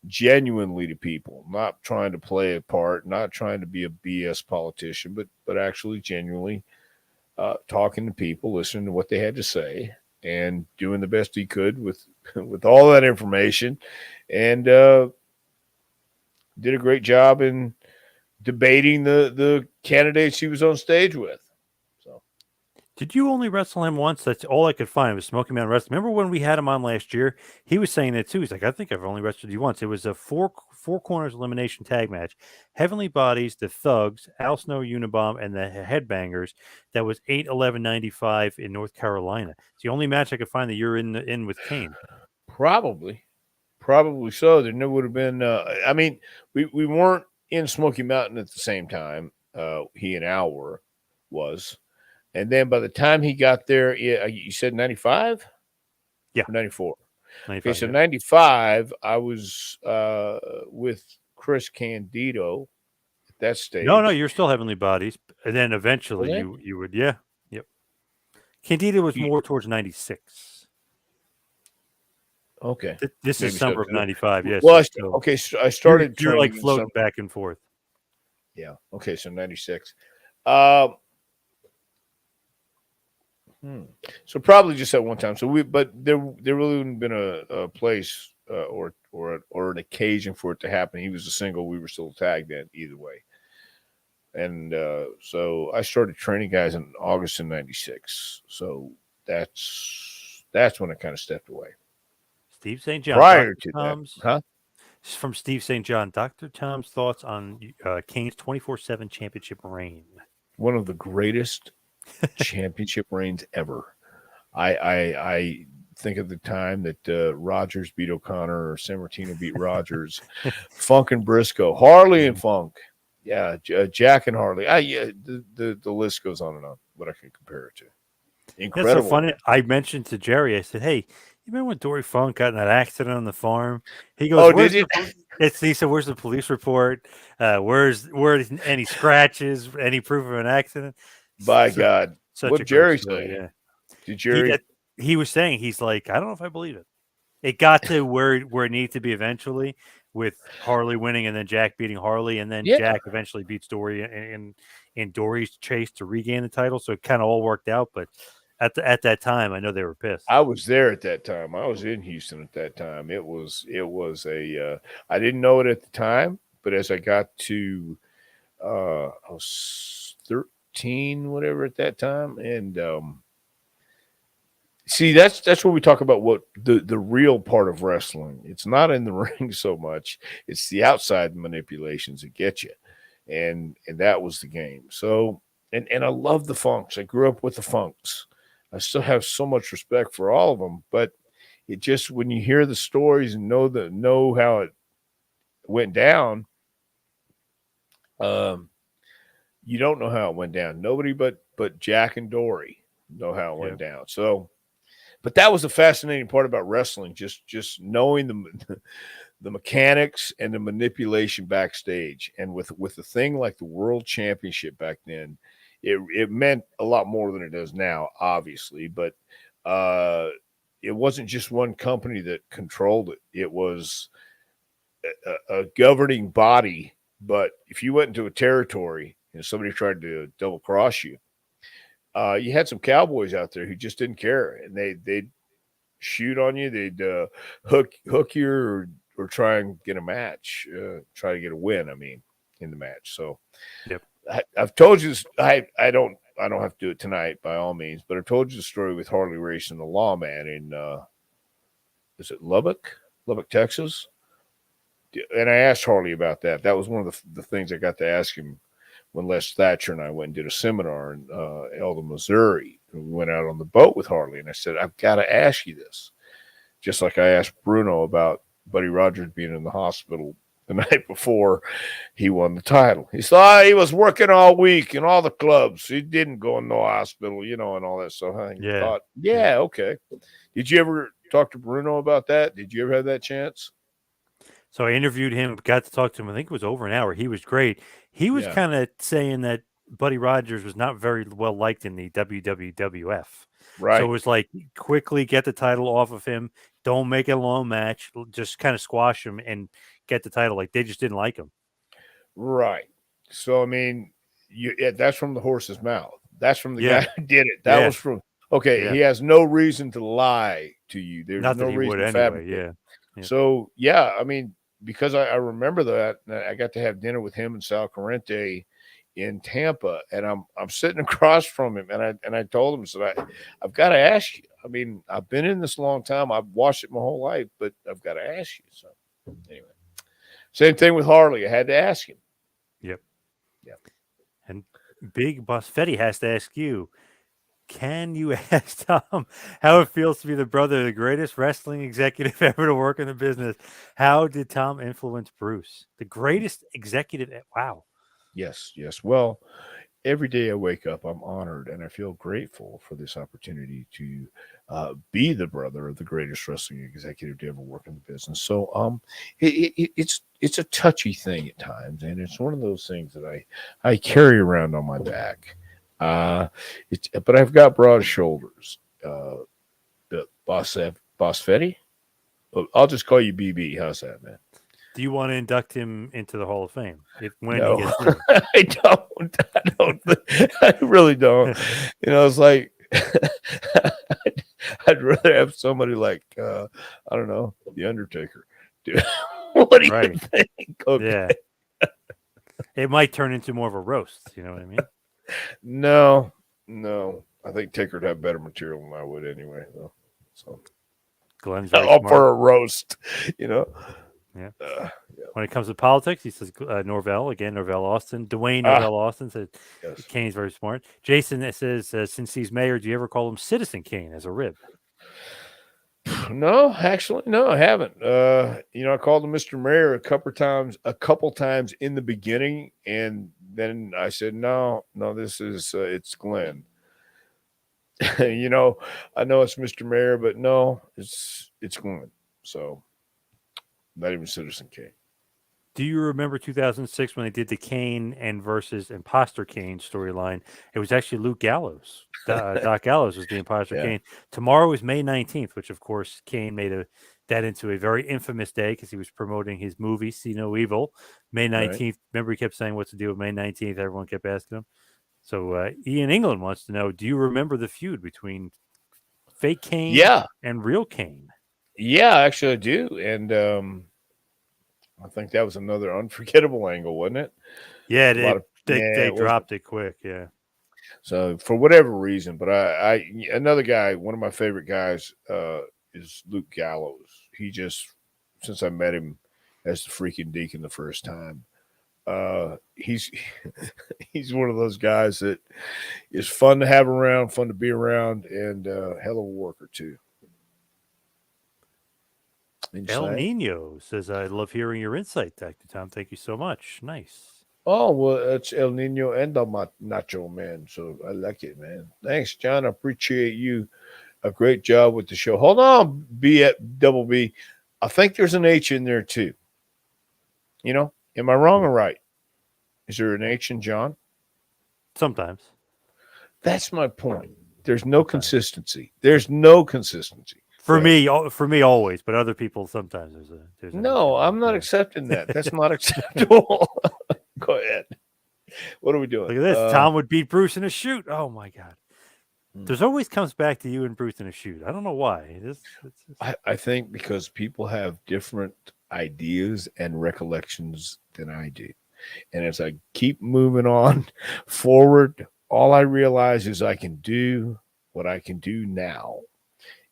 genuinely to people, not trying to play a part, not trying to be a BS politician, but actually genuinely talking to people, listening to what they had to say, and doing the best he could with with all that information, and did a great job in debating the candidates he was on stage with. So Did you only wrestle him once? That's all I could find was Smoky Mountain Wrestling. Remember when we had him on last year? He was saying it too. He's like, I think I've only wrestled you once. It was a four corners elimination tag match. Heavenly Bodies, the Thugs, Al Snow Unabomb, and the Headbangers. That was 8/11/95 in North Carolina. It's the only match I could find that you're in with Kane. probably, probably so. There never would have been. I mean, we weren't in Smoky Mountain at the same time. He and Al was, and then by the time he got there, yeah, you said 95 Yeah, or 94. Okay, 95. so Yeah. 95, I was with Chris Candido at that No, stage. you're still Heavenly Bodies, and then Was eventually I? you would yep. Candida was You- more towards 96. Okay, This is maybe so. summer of 95. Yeah, Well, so okay, so I you're started you're like training in summer. floating back and forth. Yeah, okay, so 96. Um, So probably just at one time. But there really wouldn't been a place or an occasion for it to happen. He was a single. We were still tagged in either way. And so I started training guys in August of '96. So that's when I kind of stepped away. Steve St. John, Prior Dr. to that, Tom's. huh? This is from Steve St. John. Dr. Tom's thoughts on Kane's 24/7 championship reign. One of the greatest championship reigns ever. I think of the time that Rogers beat O'Connor or Sammartino beat Rogers, Funk and Briscoe, Harley and Funk, yeah, Jack and Harley. Yeah, the list goes on and on. What I can compare it to, That's so incredible. funny. I mentioned to Jerry, I said, "Hey, you remember when Dory Funk got in that accident on the farm?" He goes, Oh, did "Where's you? the?" He said, "Where's the police report? Where's any scratches? Any proof of an accident?" By Such, God, such a what great Jerry story. say? Yeah, Did he Jerry? got. He was saying he's like, I don't know if I believe it. It got to where it needed to be eventually, with Harley winning and then Jack beating Harley, and then Yeah, Jack eventually beats Dory in Dory's chase to regain the title. So it kind of all worked out. But at that time, I know they were pissed. I was there at that time. I was in Houston at that time. It was a. I didn't know it at the time, but as I got to I was 13, whatever at that time. And see, that's where we talk about what the real part of wrestling. It's not in the ring so much. It's the outside manipulations that get you. And that was the game. So and I love the Funks. I grew up with the Funks. I still have so much respect for all of them, but it just when you hear the stories and know how it went down, um, you don't know how it went down. Nobody but Jack and Dory know how it Yeah. went down. So, but that was the fascinating part about wrestling, just knowing the mechanics and the manipulation backstage. And with a thing like the World Championship back then, it meant a lot more than it does now, obviously. But uh, it wasn't just one company that controlled it; it was a governing body. But if you went into a territory and somebody tried to double cross you, you had some cowboys out there who just didn't care, and they'd shoot on you, they'd hook you, or try and get a match, try to get a win. I mean, in the match. So Yep. I've told you this. I don't have to do it tonight by all means, but I've told you the story with Harley Race and the Lawman in is it Lubbock, Texas? And I asked Harley about that. That was one of the things I got to ask him when Les Thatcher and I went and did a seminar in Eldon, Missouri. We went out on the boat with Harley, and I said, I've got to ask you this. Just like I asked Bruno about Buddy Rogers being in the hospital the night before he won the title. He thought he was working all week in all the clubs. He didn't go in no hospital, and all that stuff. I Yeah. thought, Yeah. yeah, okay. Did you ever talk to Bruno about that? Did you ever have that chance? So I interviewed him, got to talk to him. I think it was over an hour. He was great. He was Yeah, kind of saying that Buddy Rogers was not very well liked in the WWF. So it right, was like quickly get the title off of him. Don't make it a long match. Just kind of squash him and get the title. Like they just didn't like him. right. So I mean, that's from the horse's mouth. That's from the Yeah. guy who did it. That Yeah. was from. Okay, Yeah. he has no reason to lie to you. There's Not no that he would reason to anyway. fabricate. Yeah. Yeah. So yeah, I mean, because I remember that I got to have dinner with him and Sal Corrente in Tampa, and I'm sitting across from him, and I told him, so I've got to ask you. I mean, I've been in this a long time. I've watched it my whole life, but I've got to ask you. So anyway, same thing with Harley. I had to ask him. Yep. Yeah. And Big Boss Fetty has to ask you, can you ask Tom how it feels to be the brother of the greatest wrestling executive ever to work in the business? How did Tom influence Bruce? The greatest executive. Wow. Yes, yes. Well, every day I wake up, I'm honored and I feel grateful for this opportunity to be the brother of the greatest wrestling executive to ever work in the business. So, it's a touchy thing at times, and it's one of those things that I carry around on my back. Uh, but I've got broad shoulders. The Boss Fetty. I'll just call you BB. How's that, man? Do you want to induct him into the Hall of Fame if when he No, gets there? I don't. I don't. I really don't. It's like I'd rather have somebody like I don't know, the Undertaker. Dude, what do you Right. think? Okay, Yeah. It might turn into more of a roast. You know what I mean? no, no. I think Taker would have better material than I would anyway, though. So Glenn's very all smart. for a roast, you know. Yeah. Yeah. When it comes to politics, he says Norvell again. Norvell Austin, Dwayne Ah, Norvell Austin says yes. Kane's very smart. Jason says since he's mayor, do you ever call him Citizen Kane as a rib? No, actually, no, I haven't. I called him Mr. Mayor a couple times in the beginning, and then I said, no, no, this is it's Glenn. you know, I know it's Mr. Mayor, but no, it's Glenn. So not even Citizen Kane. Do you remember 2006 when they did the Kane and versus Imposter Kane storyline? It was actually Luke Gallows. Doc Gallows was the Imposter Yeah, Kane. Tomorrow is May 19th, which of course Kane made that into a very infamous day because he was promoting his movie See No Evil. May right. 19th. Remember he kept saying what's the deal with May 19th? Everyone kept asking him. So Ian England wants to know, do you remember the feud between fake Kane Yeah, and real Kane? yeah, actually I do, and I think that was another unforgettable angle, wasn't it? Yeah, A lot of they it was. dropped it quick. Yeah. So for whatever reason, but I another guy, one of my favorite guys, is Luke Gallows. He just since I met him as the freaking deacon the first time, he's he's one of those guys that is fun to have around, fun to be around, and hell of a worker too. El Insane. Nino says, I love hearing your insight, Dr. Tom. Thank you so much. Nice. Oh well, it's El Nino and the Nacho Man, so I like it, man. Thanks, John. I appreciate you. A great job with the show. Hold on, B double B. I think there's an H in there too. Am I wrong or right? Is there an H in John? Sometimes. That's my point. There's no Sometimes. consistency. There's no consistency. For me, always, but other people sometimes there's an H in No, there. I'm not Yeah. accepting that. That's not acceptable. Go ahead. What are we doing? Look at this. Tom would beat Bruce in a shoot. Oh my God. Hmm. There's always comes back to you and Bruce in a shoot. I don't know why. I think because people have different ideas and recollections than I do. And as I keep moving on forward, all I realize is I can do what I can do now.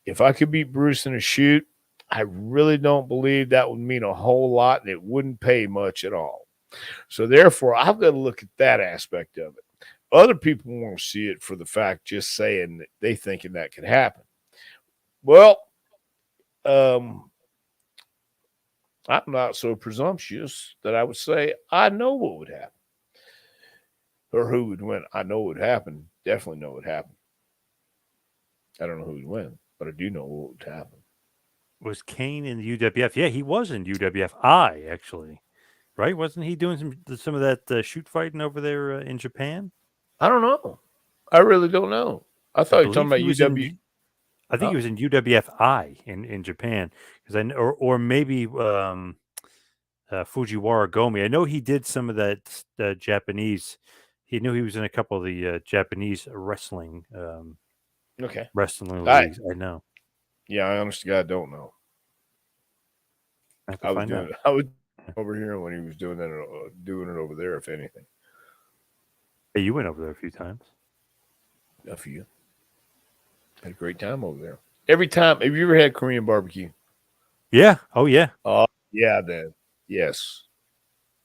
If I could beat Bruce in a shoot, I really don't believe that would mean a whole lot and it wouldn't pay much at all. So therefore, I've got to look at that aspect of it. Other people won't see it for the fact just saying that they thinking that could happen. Well, um, I'm not so presumptuous that I would say I know what would happen or who would win. I know what would happen. Definitely know what would happen. I don't know who would win, but I do know what would happen. Was Kane in the UWF? Yeah, he was in UWFI actually, right? Wasn't he doing some of that shoot fighting over there in Japan? I don't know. I really don't know. I I thought you were talking believe about he was in. UW. I think he Huh? was in UWFI in Japan because or maybe Fujiwara Gomi. I know he did some of that Japanese. He knew he was in a couple of the Japanese Okay. wrestling I leagues. I know. Yeah, I honestly God don't know. I have to I was find doing out. I was over here when he was doing it over there. If anything, Hey, you went over there a few times. a few had a great time over there. Every time, have you ever had Korean barbecue? Yeah. Oh yeah. Oh yeah, then yes.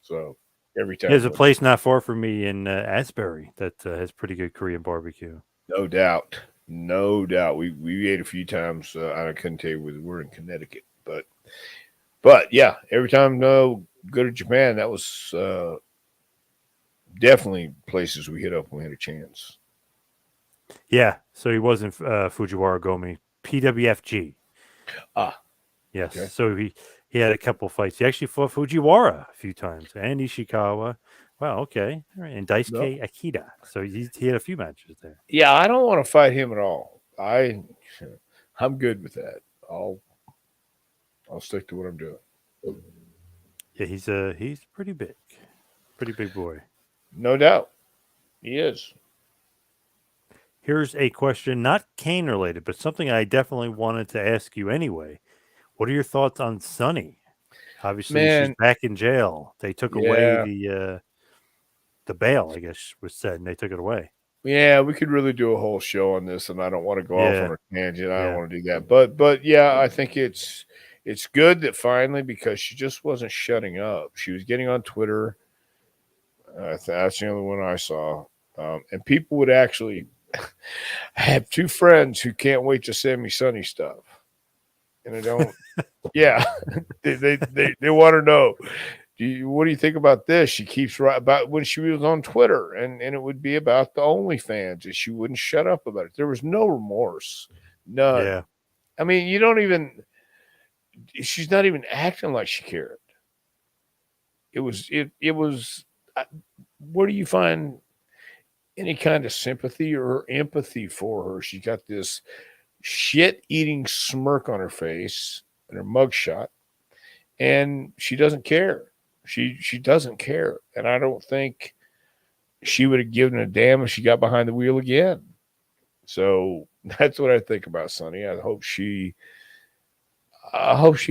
So every There's time a went there, place not far from me in Asbury that has pretty good Korean barbecue. no doubt, no doubt. We ate a few times. I couldn't tell you whether we're in Connecticut, but yeah, every time go to Japan, that was definitely places we hit up when we had a chance. Yeah. So he was in Fujiwara Gomi, PWFG. Ah, Yes. okay. So he had a couple fights. He actually fought Fujiwara a few times and Ishikawa. Wow. Okay. All right. And No, Daisuke Akita. So he had a few matches there. yeah, I don't want to fight him at all. I'm good with that. I'll I'll stick to what I'm doing. Yeah. He's pretty big boy. No doubt, he is. Here's a question, not Kane related, but something I definitely wanted to ask you anyway. What are your thoughts on Sunny? Obviously, she's Man, back in jail. They took away yeah, the bail, I guess was said, and they took it away. yeah, we could really do a whole show on this, and I don't want to go off on Yeah, a tangent. I don't yeah, want to do that, but yeah, I think it's good that finally because she just wasn't shutting up. She was getting on Twitter. That's the only one I saw, and people would actually. I have two friends who can't wait to send me Sunny stuff, and I don't. Yeah, they want to know. What do you think about this? She keeps right about when she was on Twitter, and it would be about the OnlyFans, and she wouldn't shut up about it. There was no remorse, none. yeah, I mean, you don't even. She's not even acting like she cared. It was. Where do you find any kind of sympathy or empathy for her? She got this shit eating smirk on her face and her mugshot, and she doesn't care. She doesn't care, and I don't think she would have given a damn if she got behind the wheel again. So that's what I think about Sonny. I hope she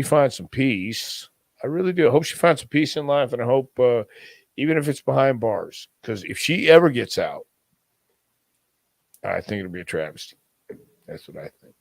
finds some peace. I really do. I hope she finds some peace in life, and I hope even if it's behind bars, because if she ever gets out, I think it'll be a travesty. That's what I think.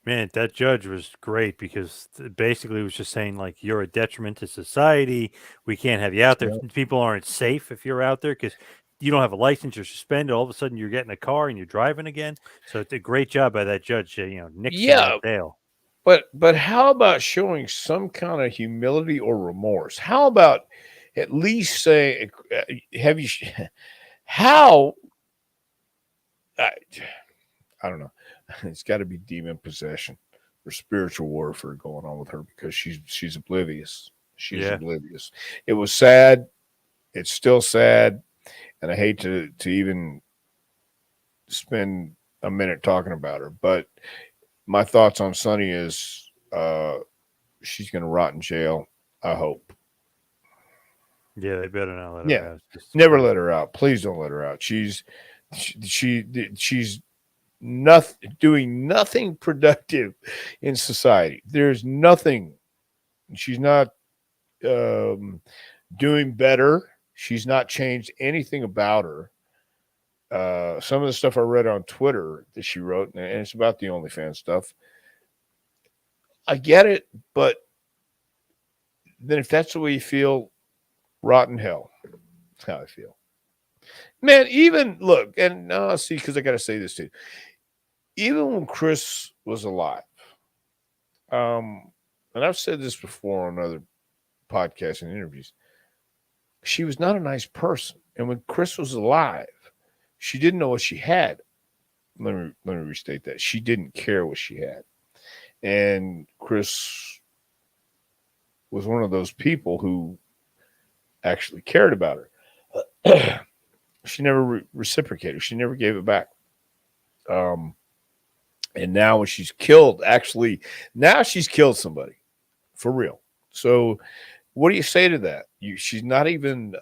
man, that judge was great because basically it was just saying like you're a detriment to society. We can't have you out there. Yeah. People aren't safe if you're out there because you don't have a license. You're suspended. All of a sudden, you're getting a car and you're driving again. So it's a great job by that judge. Nixing that Yeah, bail. but how about showing some kind of humility or remorse? How about at least say, have you? How? I, I don't know. It's got to be demon possession or spiritual warfare going on with her because she's oblivious. She's Yeah. oblivious. It was sad. It's still sad, and I hate to even spend a minute talking about her. But my thoughts on Sunny is she's going to rot in jail. I hope. Yeah, they better not let Yeah, her out. It's just never let crazy. her out. Please don't let her out. She's nothing doing nothing productive in society. There's nothing. She's not um, doing better. She's not changed anything about her. Some of the stuff I read on Twitter that she wrote, and it's about the OnlyFans stuff. I get it, but then if that's the way you feel, rotten hell. That's how I feel. Man, even look, and see, because I got to say this too. Even when Chris was alive, um, and I've said this before on other podcasts and interviews, she was not a nice person. And when Chris was alive, she didn't know what she had. Let me restate that. She didn't care what she had. And Chris was one of those people who actually cared about her. She never reciprocated. She never gave it back. Um, and now when she's killed, actually, now she's killed somebody for real. So what do you say to that? She's not even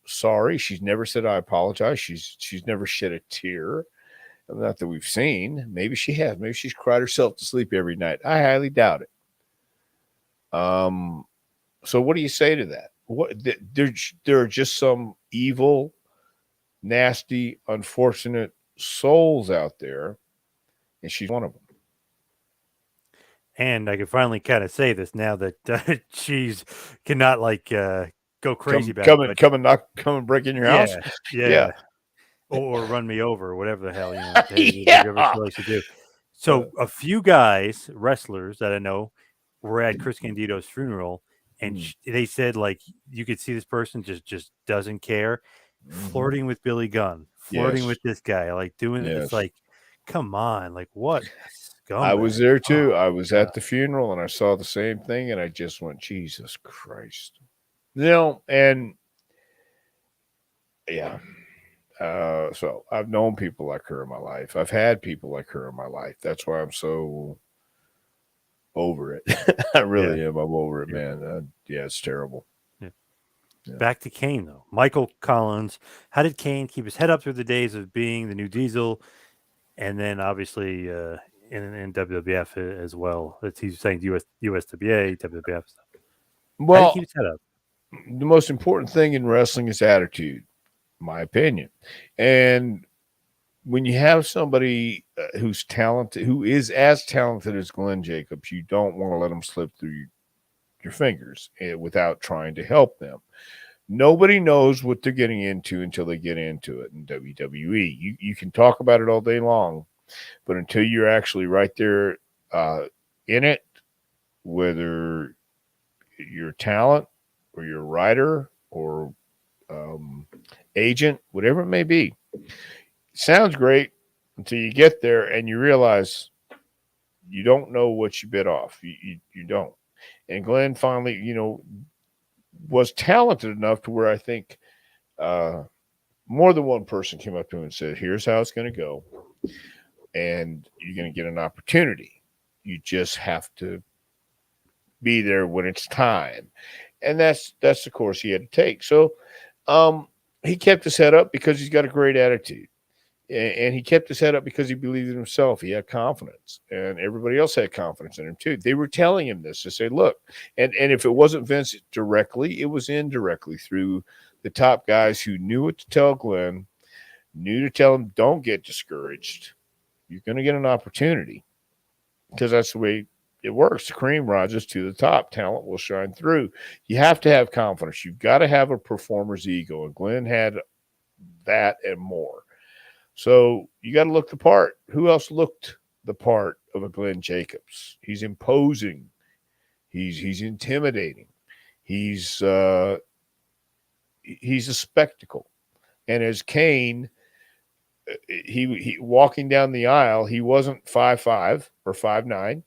sorry. She's never said I apologize. She's never shed a tear. Not that we've seen. Maybe she has. Maybe she's cried herself to sleep every night. I highly doubt it. So what do you say to that? There are just some evil, nasty, unfortunate souls out there, and she's one of them. And I can finally kind of say this now that she's cannot go crazy about it. But Come and break in your house. yeah, Yeah, yeah, or run me over, or whatever the hell yeah. whatever she likes to do. So a few guys, wrestlers that I know, were at Chris Candido's funeral, and they said like you could see this person just doesn't care, flirting with Billy Gunn, flirting with this guy, like doing it. It's like, come on, like what a I was scumbag. there too. Oh, I was at the funeral and I saw the same thing, and I just went, Jesus Christ. And yeah. So I've known people like her in my life. I've had people like her in my life. That's why I'm so over it. I really am. I'm over it, man. Yeah, it's terrible. Yeah. Back to Kane, though. Michael Collins. How did Kane keep his head up through the days of being the new Diesel, and then obviously in WWF as well? He's saying USWA, WWF stuff. How did he Well, keep his head up? the most important thing in wrestling is attitude, my opinion. And when you have somebody who's talented, who is as talented as Glenn Jacobs, you don't want to let them slip through your fingers without trying to help them. Nobody knows what they're getting into until they get into it in WWE. You can talk about it all day long, but until you're actually right there in it, whether you're talent or you're a writer or agent, whatever it may be, it sounds great until you get there and you realize you don't know what you bit off. You don't. And Glenn finally, was talented enough to where I think more than one person came up to him and said, "Here's how it's going to go, and you're going to get an opportunity. You just have to be there when it's time." And that's the course he had to take. So he kept his head up because he's got a great attitude. And he kept his head up because he believed in himself. He had confidence, and everybody else had confidence in him too. They were telling him this to say, "Look," and if it wasn't Vince directly, it was indirectly through the top guys who knew what to tell Glenn, knew to tell him, "Don't get discouraged. You're going to get an opportunity," because that's the way it works. The cream rises to the top. Talent will shine through. You have to have confidence. You've got to have a performer's ego, and Glenn had that and more. So you got to look the part. Who else looked the part of a Glenn Jacobs? He's imposing. He's intimidating. He's a spectacle. And as Kane, he walking down the aisle, he wasn't 5'5" or 5'9".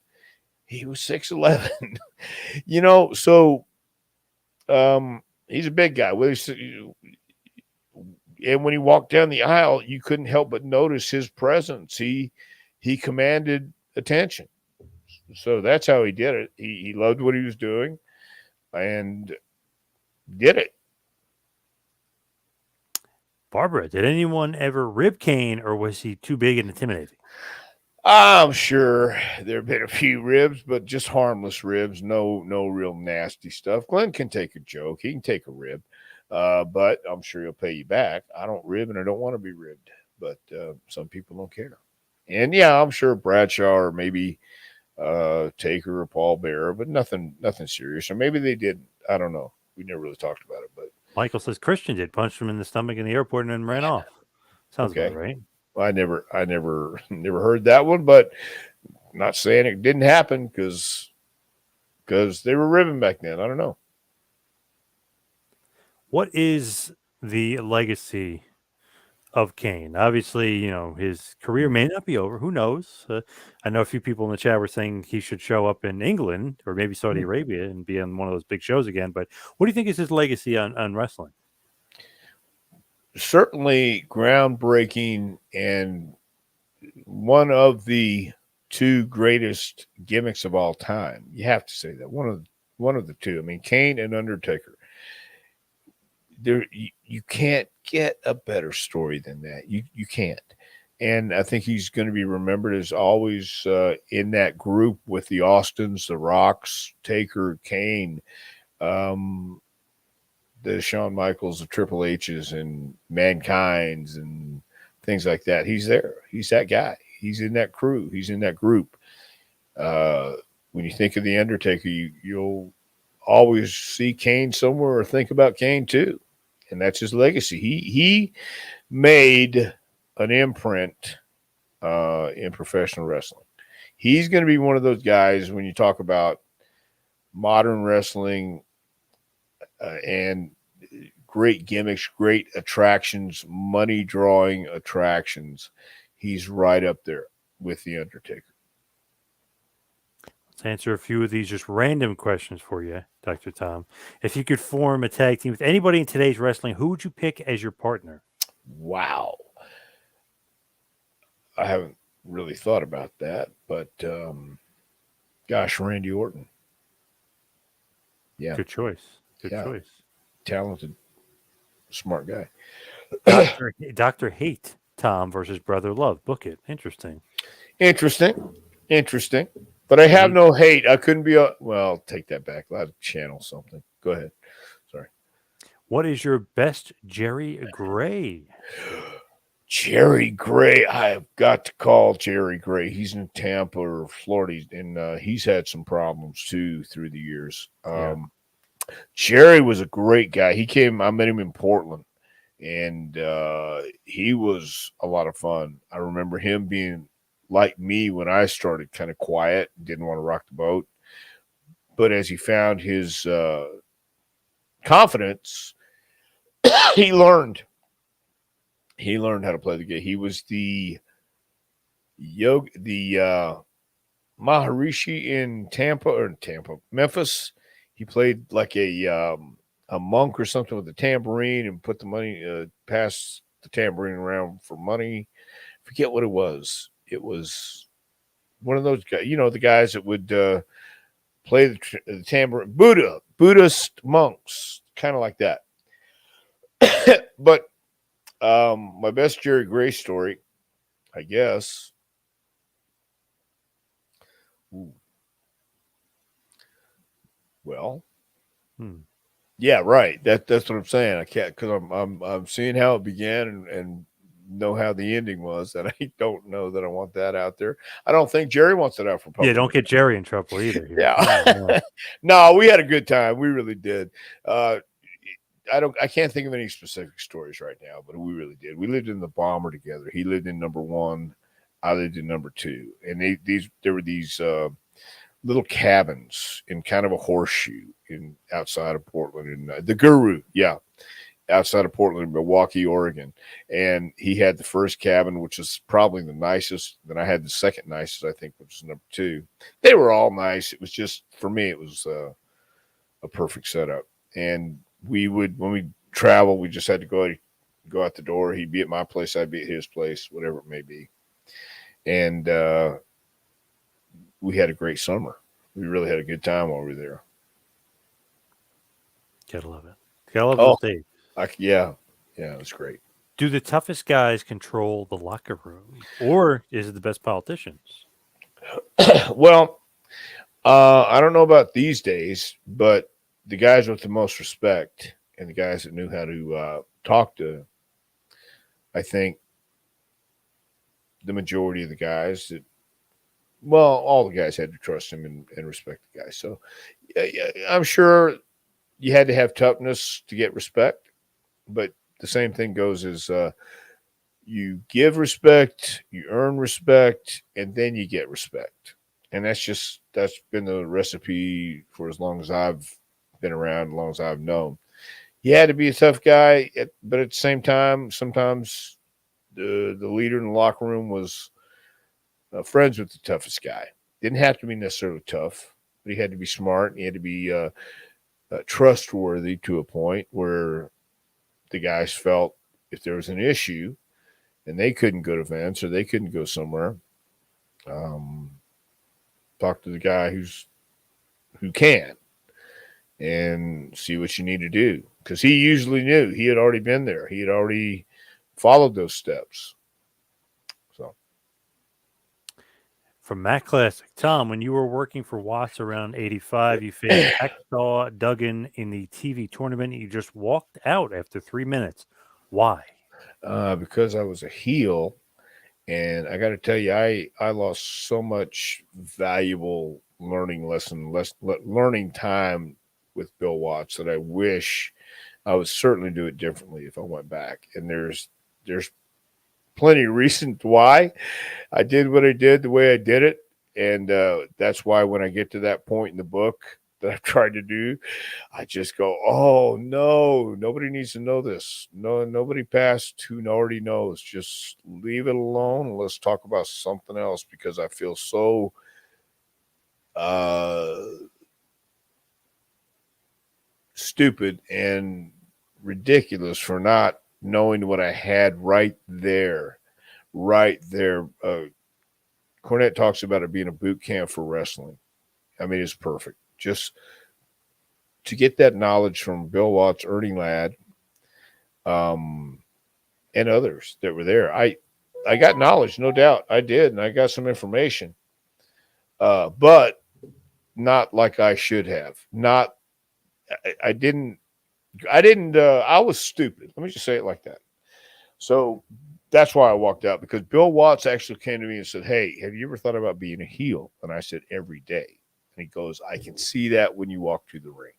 He was 6'11". So he's a big guy. And when he walked down the aisle, you couldn't help but notice his presence. He commanded attention. So that's how he did it. He loved what he was doing and did it. Barbara, did anyone ever rib Kane, or was he too big and intimidating? I'm sure there have been a few ribs, but just harmless ribs. No real nasty stuff. Glenn can take a joke. He can take a rib. But I'm sure he'll pay you back. I don't rib and I don't want to be ribbed, but some people don't care. And yeah, I'm sure Bradshaw or maybe Taker or Paul Bearer, but nothing serious. Or maybe they didn't. I don't know. We never really talked about it. But Michael says Christian did, punched him in the stomach in the airport and then ran off. Sounds about right. Well, I never heard that one, but I'm not saying it didn't happen because because they were ribbing back then. I don't know. What is the legacy of Kane? Obviously, his career may not be over. Who knows? I know a few people in the chat were saying he should show up in England or maybe Saudi Arabia and be on one of those big shows again. But what do you think is his legacy on wrestling? Certainly groundbreaking and one of the two greatest gimmicks of all time. You have to say that one of the two. I mean, Kane and Undertaker. You can't get a better story than that. You can't. And I think he's going to be remembered as always in that group with the Austins, the Rocks, Taker, Kane, um, the Shawn Michaels, the Triple H's, and Mankind's, and things like that. He's there. He's that guy. He's in that crew. He's in that group. Uh, when you think of the Undertaker, you'll always see Kane somewhere or think about Kane too, and that's his legacy. He made an imprint in professional wrestling. He's going to be one of those guys when you talk about modern wrestling and great gimmicks, great attractions, money drawing attractions. He's right up there with the Undertaker. Let's answer a few of these just random questions for you, Dr. Tom. If you could form a tag team with anybody in today's wrestling, who would you pick as your partner? Wow. I haven't really thought about that, but gosh, Randy Orton. Yeah. Good choice. Good Yeah. choice. Talented, smart guy. Dr. Hate, Tom versus Brother Love. Book it. Interesting. Interesting. But I have no hate. I couldn't be well, take that back. I'll channel something. Go ahead. Sorry. What is your best Jerry Gray? Jerry Gray. I have got to call Jerry Gray. He's in Tampa or Florida, and he's had some problems too through the years. Jerry was a great guy. I met him in Portland, and he was a lot of fun. I remember him being like me when I started, kind of quiet, didn't want to rock the boat. But as he found his confidence, he learned. He learned how to play the game. He was the Maharishi in Memphis. He played like a monk or something with a tambourine and put the money, pass the tambourine around for money. Forget what it was. It was one of those guys, the guys that would play the tambourine. Buddhist monks, kind of like that. But my best Jerry Gray story, I guess. Ooh. Well, yeah, right. That's what I'm saying. I can't, because I'm seeing how it began and know how the ending was, and I don't know that I want that out there. I don't think Jerry wants it out for public. Yeah, don't get Jerry in trouble either. Here. Yeah. No, we had a good time. We really did. I can't think of any specific stories right now, but we really did. We lived in the Bomber together. He lived in number 1. I lived in number 2. And there were these little cabins in kind of a horseshoe outside of Portland, and the Guru, outside of Portland, Milwaukee, Oregon. And he had the first cabin, which was probably the nicest. Then I had the second nicest, I think, which was number 2. They were all nice. It was just, for me, it was a perfect setup. And when we travel, we just had to go out the door. He'd be at my place, I'd be at his place, whatever it may be. And we had a great summer. We really had a good time over there. Gotta love it. Gotta love those days. Yeah, it was great. Do the toughest guys control the locker room, or is it the best politicians? Well, I don't know about these days, but the guys with the most respect and the guys that knew how to talk to, I think, the majority of the guys all the guys had to trust him and respect the guy. So I'm sure you had to have toughness to get respect, but the same thing goes as you give respect, you earn respect, and then you get respect. And that's been the recipe for as long as I've been around, as long as I've known. He had to be a tough guy, but at the same time, sometimes the leader in the locker room was friends with the toughest guy. Didn't have to be necessarily tough, but he had to be smart. And he had to be trustworthy to a point where the guys felt if there was an issue and they couldn't go to Vince or they couldn't go somewhere, um, talk to the guy who can and see what you need to do because he usually knew. He had already been there. He had already followed those steps. So From Matt Classic, Tom, when you were working for Watts around '85, you faced Hacksaw Duggan in the TV tournament. You just walked out after 3 minutes. Why? because I was a heel, and I got to tell you, I lost so much valuable learning time with Bill Watts that I wish I would certainly do it differently if I went back. And there's plenty of reasons why I did what I did the way I did it, and that's why when I get to that point in the book that I've tried to do, I just go, "Oh no, nobody needs to know this. No, nobody past who already knows. Just leave it alone and let's talk about something else." Because I feel so uh, stupid and ridiculous for not knowing what I had right there. Right there. Cornette talks about it being a boot camp for wrestling. I mean, it's perfect. Just to get that knowledge from Bill Watts, Ernie Ladd, um, and others that were there. I got knowledge, no doubt. I did, and I got some information, but not like I should have. Not, I didn't. I didn't. I was stupid. Let me just say it like that. So that's why I walked out because Bill Watts actually came to me and said, "Hey, have you ever thought about being a heel?" And I said, "Every day." And he goes, "I can see that when you walk through the ring."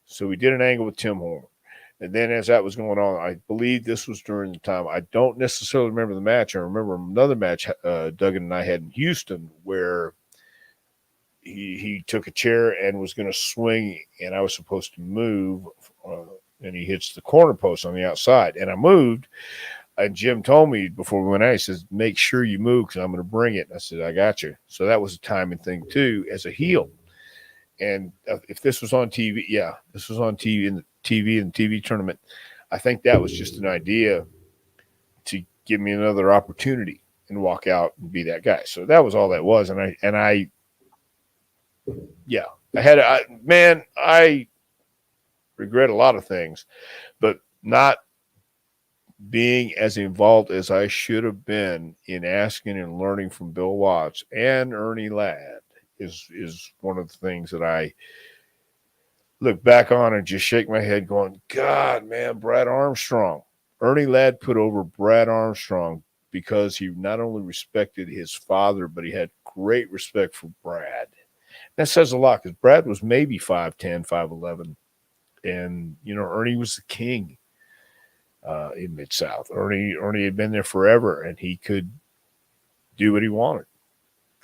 So we did an angle with Tim Horn. And then as that was going on, I believe this was during the time. I don't necessarily remember the match. I remember another match Duggan and I had in Houston where he took a chair and was going to swing, and I was supposed to move, and he hits the corner post on the outside. And I moved, and Jim told me before we went out, he says, "Make sure you move because I'm going to bring it." And I said, "I got you." So that was a timing thing, too, as a heel. And if this was on TV, yeah, this was on TV tournament. I think that was just an idea to give me another opportunity and walk out and be that guy. So that was all that was. And I yeah, I regret a lot of things, but not being as involved as I should have been in asking and learning from Bill Watts and Ernie Ladd is one of the things that I look back on and just shake my head going, God, man, Brad Armstrong. Ernie Ladd put over Brad Armstrong because he not only respected his father, but he had great respect for Brad. That says a lot because Brad was maybe 5'10", 5'11", and Ernie was the king in Mid South. Ernie had been there forever, and he could do what he wanted,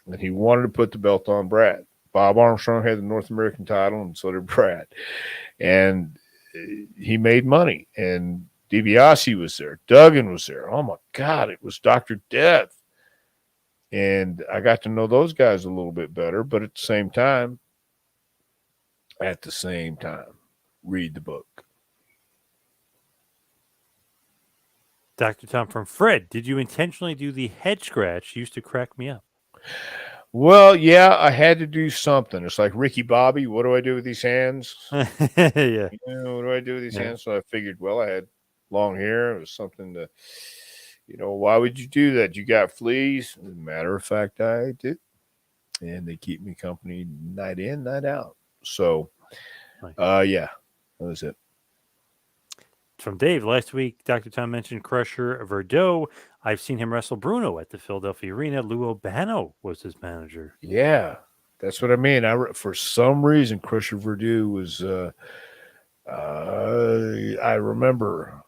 and he wanted to put the belt on Brad. Bob Armstrong had the North American title, and so did Brad, and he made money. And DiBiase was there, Duggan was there. Oh my God, it was Dr. Death. And I got to know those guys a little bit better, but at the same time, read the book. Dr. Tom from Fred, did you intentionally do the head scratch? Used to crack me up. Well, yeah, I had to do something. It's like Ricky Bobby. What do I do with these hands? Yeah. What do I do with these Yeah. hands? So I figured, well, I had long hair. It was something to, why would you do that? You got fleas? As a matter of fact, I did. And they keep me company night in, night out. So, Nice. yeah, that was it. From Dave, last week, Dr. Tom mentioned Crusher Verdeau. I've seen him wrestle Bruno at the Philadelphia Arena. Lou Albano was his manager. Yeah, that's what I mean. For some reason, Crusher Verdeau was. I remember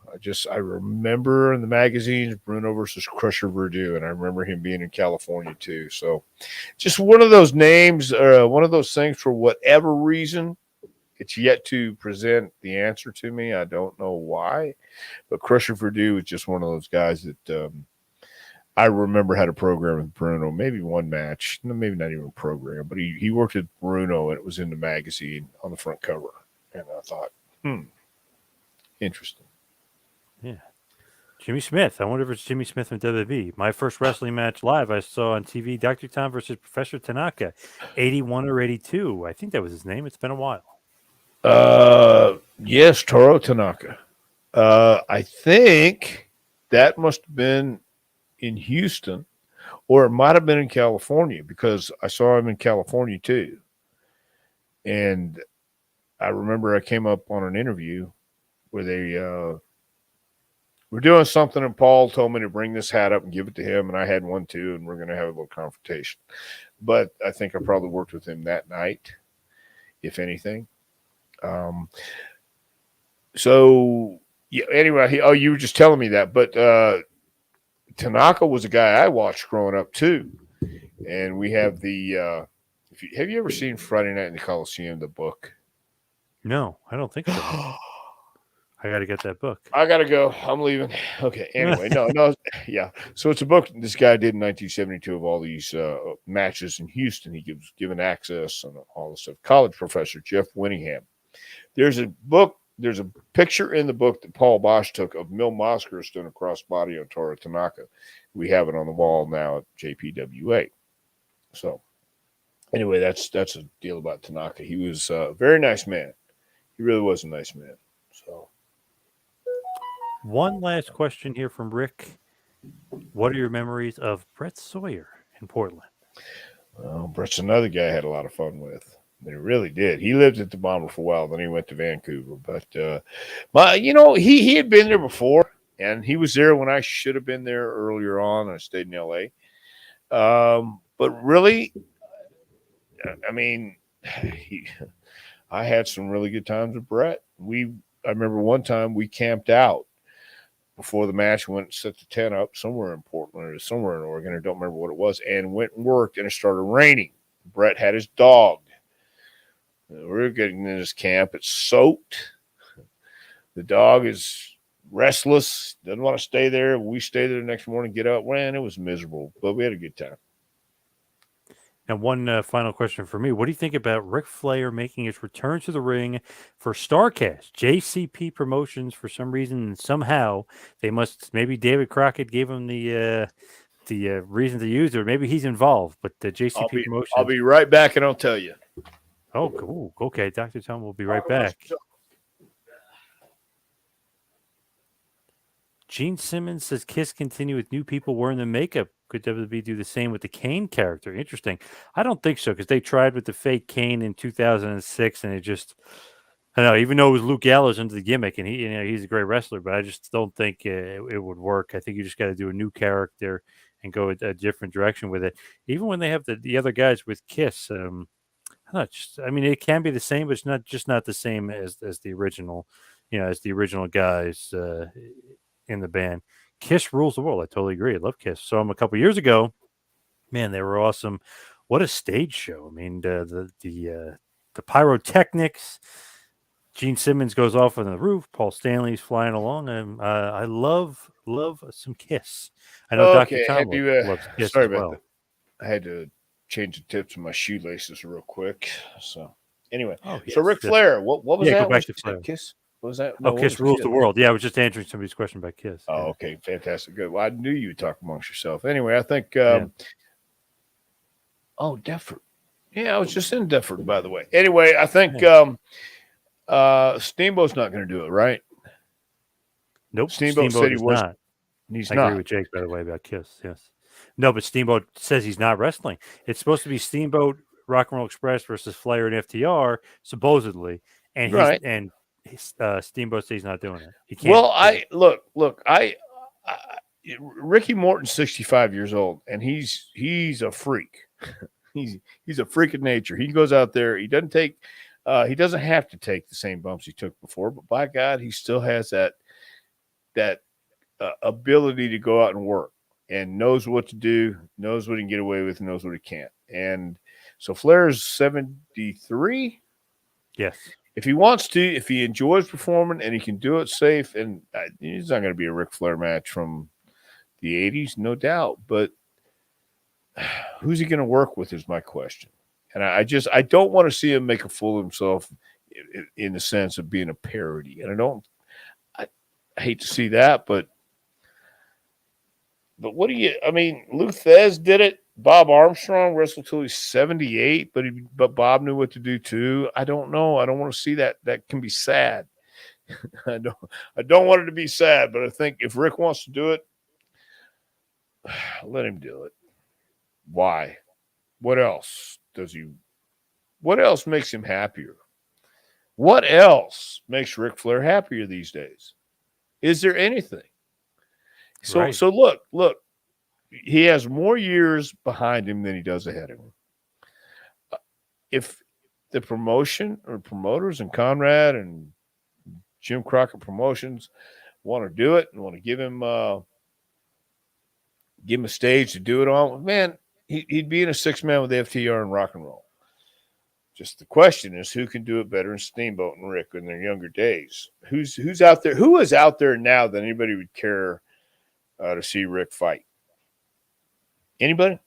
I remember in the magazines Bruno versus Crusher Verdue, and I remember him being in California too. So, just one of those names, one of those things for whatever reason. It's yet to present the answer to me. I don't know why, but Crusher Verdue is just one of those guys that I remember had a program with Bruno, maybe one match, maybe not even a program, but he worked with Bruno and it was in the magazine on the front cover. And I thought, interesting. Yeah. Jimmy Smith. I wonder if it's Jimmy Smith from WWE. My first wrestling match live I saw on TV, Dr. Tom versus Professor Tanaka, 81 or 82. I think that was his name. It's been a while. Yes, Toro Tanaka. I think that must have been in Houston, or it might have been in California because I saw him in California too. And I remember I came up on an interview where they were doing something, and Paul told me to bring this hat up and give it to him, and I had one too, and we're going to have a little confrontation. But I think I probably worked with him that night, if anything. So yeah. Anyway, you were just telling me that, but Tanaka was a guy I watched growing up too, and we have the. Have you ever seen Friday Night in the Coliseum, the book? No, I don't think so. I got to get that book. I got to go. I'm leaving. Okay. Anyway, no. Yeah. So it's a book this guy did in 1972 of all these matches in Houston. He gives given access and all this stuff. College professor Jeff Winningham. There's a book. There's a picture in the book that Paul Bosch took of Mil Mosquera's doing a crossbody on Toru Tanaka. We have it on the wall now at JPWA. So anyway, that's a deal about Tanaka. He was a very nice man. He really was a nice man. So. One last question here from Rick. What are your memories of Brett Sawyer in Portland? Well, Brett's another guy I had a lot of fun with. He really did. He lived at the Bomber for a while, then he went to Vancouver. But he had been there before, and he was there when I should have been there earlier on. I stayed in LA. But really, I mean, I had some really good times with Brett. I remember one time we camped out before the match, went and set the tent up somewhere in Portland or somewhere in Oregon. I don't remember what it was, and went and worked, and it started raining. Brett had his dog. We were getting in his camp. It's soaked. The dog is restless, doesn't want to stay there. We stay there the next morning, get up. Man, it was miserable, but we had a good time. And one final question for me. What do you think about Ric Flair making his return to the ring for StarCast? JCP Promotions, for some reason, somehow, maybe David Crockett gave him the reason to use it, or maybe he's involved, but the JCP Promotions. I'll be right back and I'll tell you. Oh, cool. Okay, Dr. Tom will be right back. Gene Simmons says Kiss continue with new people wearing the makeup. Could WWE do the same with the Kane character? Interesting. I don't think so, because they tried with the fake Kane in 2006, and I don't know, even though it was Luke Gallows into the gimmick, and he's a great wrestler, but I just don't think it would work. I think you just got to do a new character and go a different direction with it. Even when they have the other guys with Kiss, it can be the same, but it's not the same as the original, as the original guys in the band. Kiss rules the world. I totally agree. I love Kiss. Saw them a couple years ago. Man, they were awesome. What a stage show! I mean, the pyrotechnics. Gene Simmons goes off on the roof. Paul Stanley's flying along, and I love some Kiss. I know Dr. Tom loves Kiss as well. I had to change the tips of my shoelaces real quick. So anyway, yes, so Ric Flair, what was that? Go back to Flair. Kiss. What was that? No, Kiss rules the world. Yeah, I was just answering somebody's question about Kiss. Oh, okay, fantastic, good. Well, I knew you would talk amongst yourself. Anyway, I think. Oh, Deptford. Yeah, I was just in Deptford, by the way. Anyway, I think Steamboat's not going to do it, right? Nope. Steamboat said he was not. He's I not. agree with Jake, by the way, about Kiss. Yes. No, but Steamboat says he's not wrestling. It's supposed to be Steamboat, Rock and Roll Express versus Flair and FTR, supposedly, and Steamboat says he's not doing it. He can't. Well, look. Ricky Morton's 65 years old, and he's a freak. he's a freak of nature. He goes out there. He doesn't have to take the same bumps he took before, but by God, he still has that that ability to go out and work and knows what to do, knows what he can get away with, knows what he can't. And so Flair's 73. Yes. If he wants to, if he enjoys performing and he can do it safe, and he's not going to be a Ric Flair match from the 80s, no doubt. But who's he going to work with is my question. And I don't want to see him make a fool of himself in the sense of being a parody. And I hate to see that, but what do you, I mean, Lou Thez did it. Bob Armstrong wrestled till he's 78, but Bob knew what to do too. I don't know. I don't want to see that. That can be sad. I don't want it to be sad, but I think if Rick wants to do it, let him do it. Why? What else makes him happier? What else makes Ric Flair happier these days? Is there anything? So Right. so look, he has more years behind him than he does ahead of him. If the promotion or promoters and Conrad and Jim Crockett Promotions want to do it and want to give him a stage to do it on, man, he'd be in a 6-man with FTR and rock and roll. Just the question is, who can do it better than Steamboat and Rick in their younger days? Who's out there? Who is out there now that anybody would care to see Rick fight? Anybody?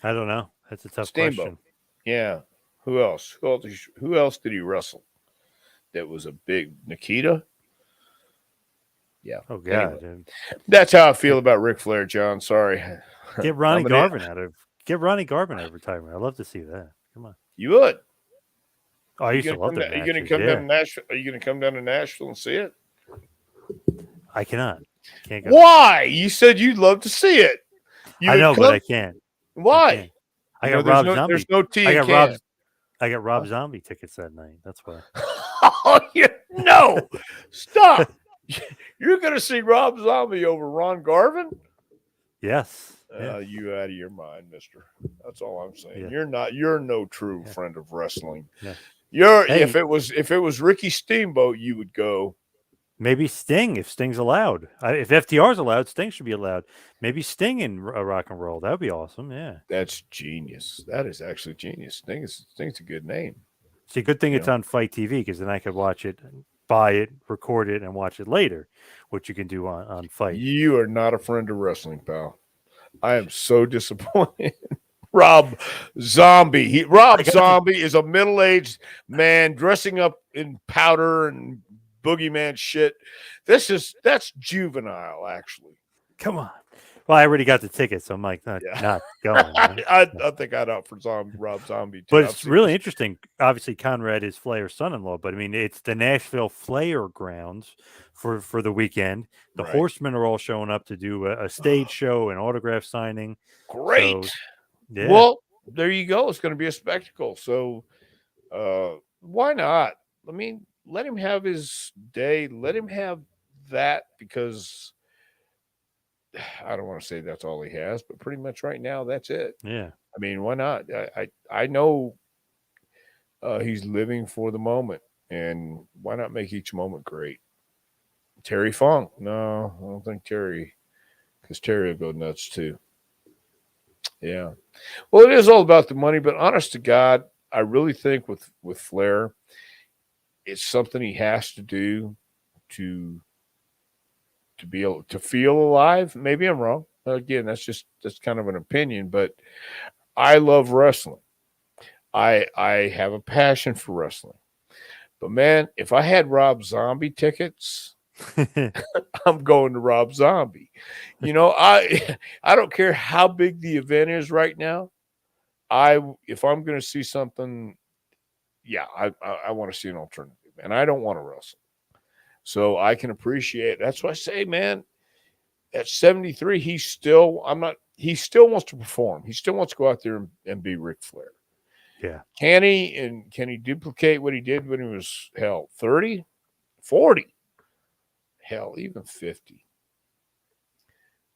I don't know. That's a tough Steamboat. question. Yeah. Who else? Who else did he wrestle? That was a big Nikita. Yeah. Oh God. Anyway, that's how I feel about Ric Flair, John. Sorry. Get Ronnie Garvin out of retirement. I'd love to see that. Come on. You would. Oh, I used to love that. Are you going to come down to Nashville? Are you going to come down to Nashville and see it? I cannot. Can't go. Why? You said you'd love to see it. I know, but I can't. Why? I got Rob Zombie. There's no tea. I got Rob Zombie tickets that night. That's why. Oh, no. Stop. You're going to see Rob Zombie over Ron Garvin? Yes. You out of your mind, mister. That's all I'm saying. Yeah. You're no true friend of wrestling. Yeah. If it was Ricky Steamboat, you would go. Maybe Sting, if Sting's allowed. If FTR's allowed, Sting should be allowed. Maybe Sting in rock and roll. That would be awesome. Yeah. That's genius. That is actually genius. Sting's a good name. See, good thing it's on Fight TV, because then I could watch it, buy it, record it, and watch it later, which you can do on Fight. You are not a friend of wrestling, pal. I am so disappointed. Rob Zombie. Rob Zombie is a middle-aged man dressing up in powder and boogeyman shit. That's juvenile, actually. Come on. Well, I already got the ticket, so I'm like, not going. Right? I think I'd opt for Rob Zombie too. But it's really interesting. Obviously, Conrad is Flair's son-in-law, but I mean, it's the Nashville Flair grounds for the weekend. The Horsemen are all showing up to do a stage show and autograph signing. Great. So, yeah. Well, there you go. It's going to be a spectacle. So why not? I mean, let him have his day. Let him have that, because I don't want to say that's all he has, but pretty much right now, that's it. Yeah. I mean, why not? I know he's living for the moment, and why not make each moment great? Terry Funk. No, I don't think Terry, because Terry will go nuts too. Yeah. Well, it is all about the money, but honest to God, I really think with Flair, it's something he has to do to be able to feel alive. Maybe I'm wrong. Again, that's kind of an opinion, but I love wrestling. I have a passion for wrestling. But man, if I had Rob Zombie tickets, I'm going to Rob Zombie. I don't care how big the event is right now. If I'm going to see something, I want to see an alternative, and I don't want to wrestle. So I can appreciate. That's why I say, man, at 73, he still wants to perform. He still wants to go out there and be Ric Flair. Yeah. Can he duplicate what he did when he was 30, 40? Hell, even 50.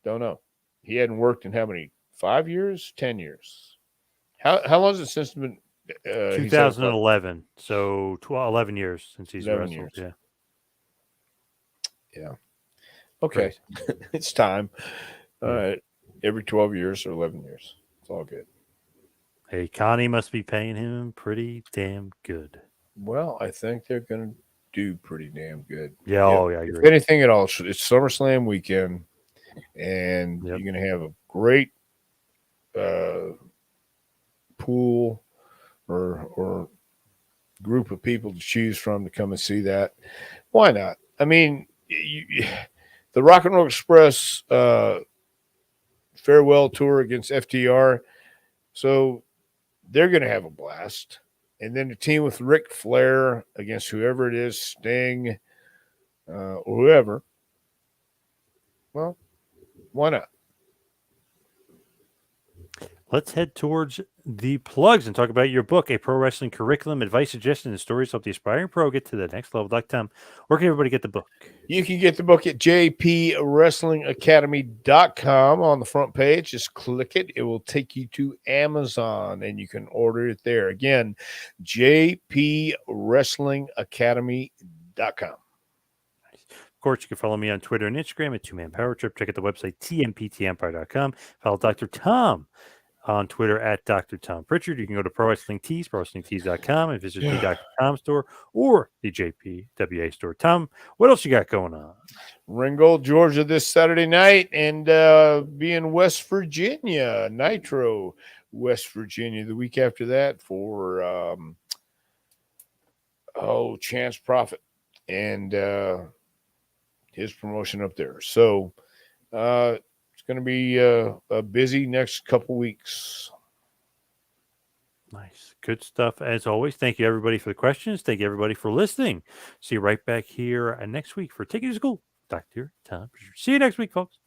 Don't know. He hadn't worked in how many? 5 years? 10 years? How long has it since been? 2011. So 11 years since he's 11 wrestled. years. Yeah. Okay, Crazy. it's time. All Yeah. right, every 12 years or 11 years. It's all good. Hey, Connie must be paying him pretty damn good. Well, I think they're going to do pretty damn good. Yeah. If, Oh, yeah. I if agree. anything at all, it's SummerSlam weekend, and Yep. you're going to have a great uh, pool or group of people to choose from to come and see that. Why not? I mean, the Rock and Roll Express farewell tour against FTR, so they're going to have a blast. And then the team with Ric Flair against whoever it is, Sting, or whoever. Well, why not? Let's head towards the plugs and talk about your book, A Pro Wrestling Curriculum, Advice, Suggestions, and Stories to Help the Aspiring Pro Get to the Next Level. Tom, where can everybody get the book? You can get the book at jpwrestlingacademy.com. On the front page, just click it. It will take you to Amazon and you can order it there. Again, jpwrestlingacademy.com. Of course, you can follow me on Twitter and Instagram at Two Man Power Trip. Check out the website, tmptempire.com. Follow Dr. Tom on Twitter at Dr. Tom Pritchard. You can go to Pro Wrestling Tees, ProWrestlingTees.com, and visit the Dr. Tom store or the JPWA store. Tom, what else you got going on? Ringgold, Georgia this Saturday night, and be in West Virginia, Nitro, West Virginia, the week after that for Chance Profit and his promotion up there. So it's going to be a busy next couple weeks. Nice. Good stuff as always. Thank you, everybody, for the questions. Thank you, everybody, for listening. See you right back here next week for Take You to School. Dr. Tom Pritchard. See you next week, folks.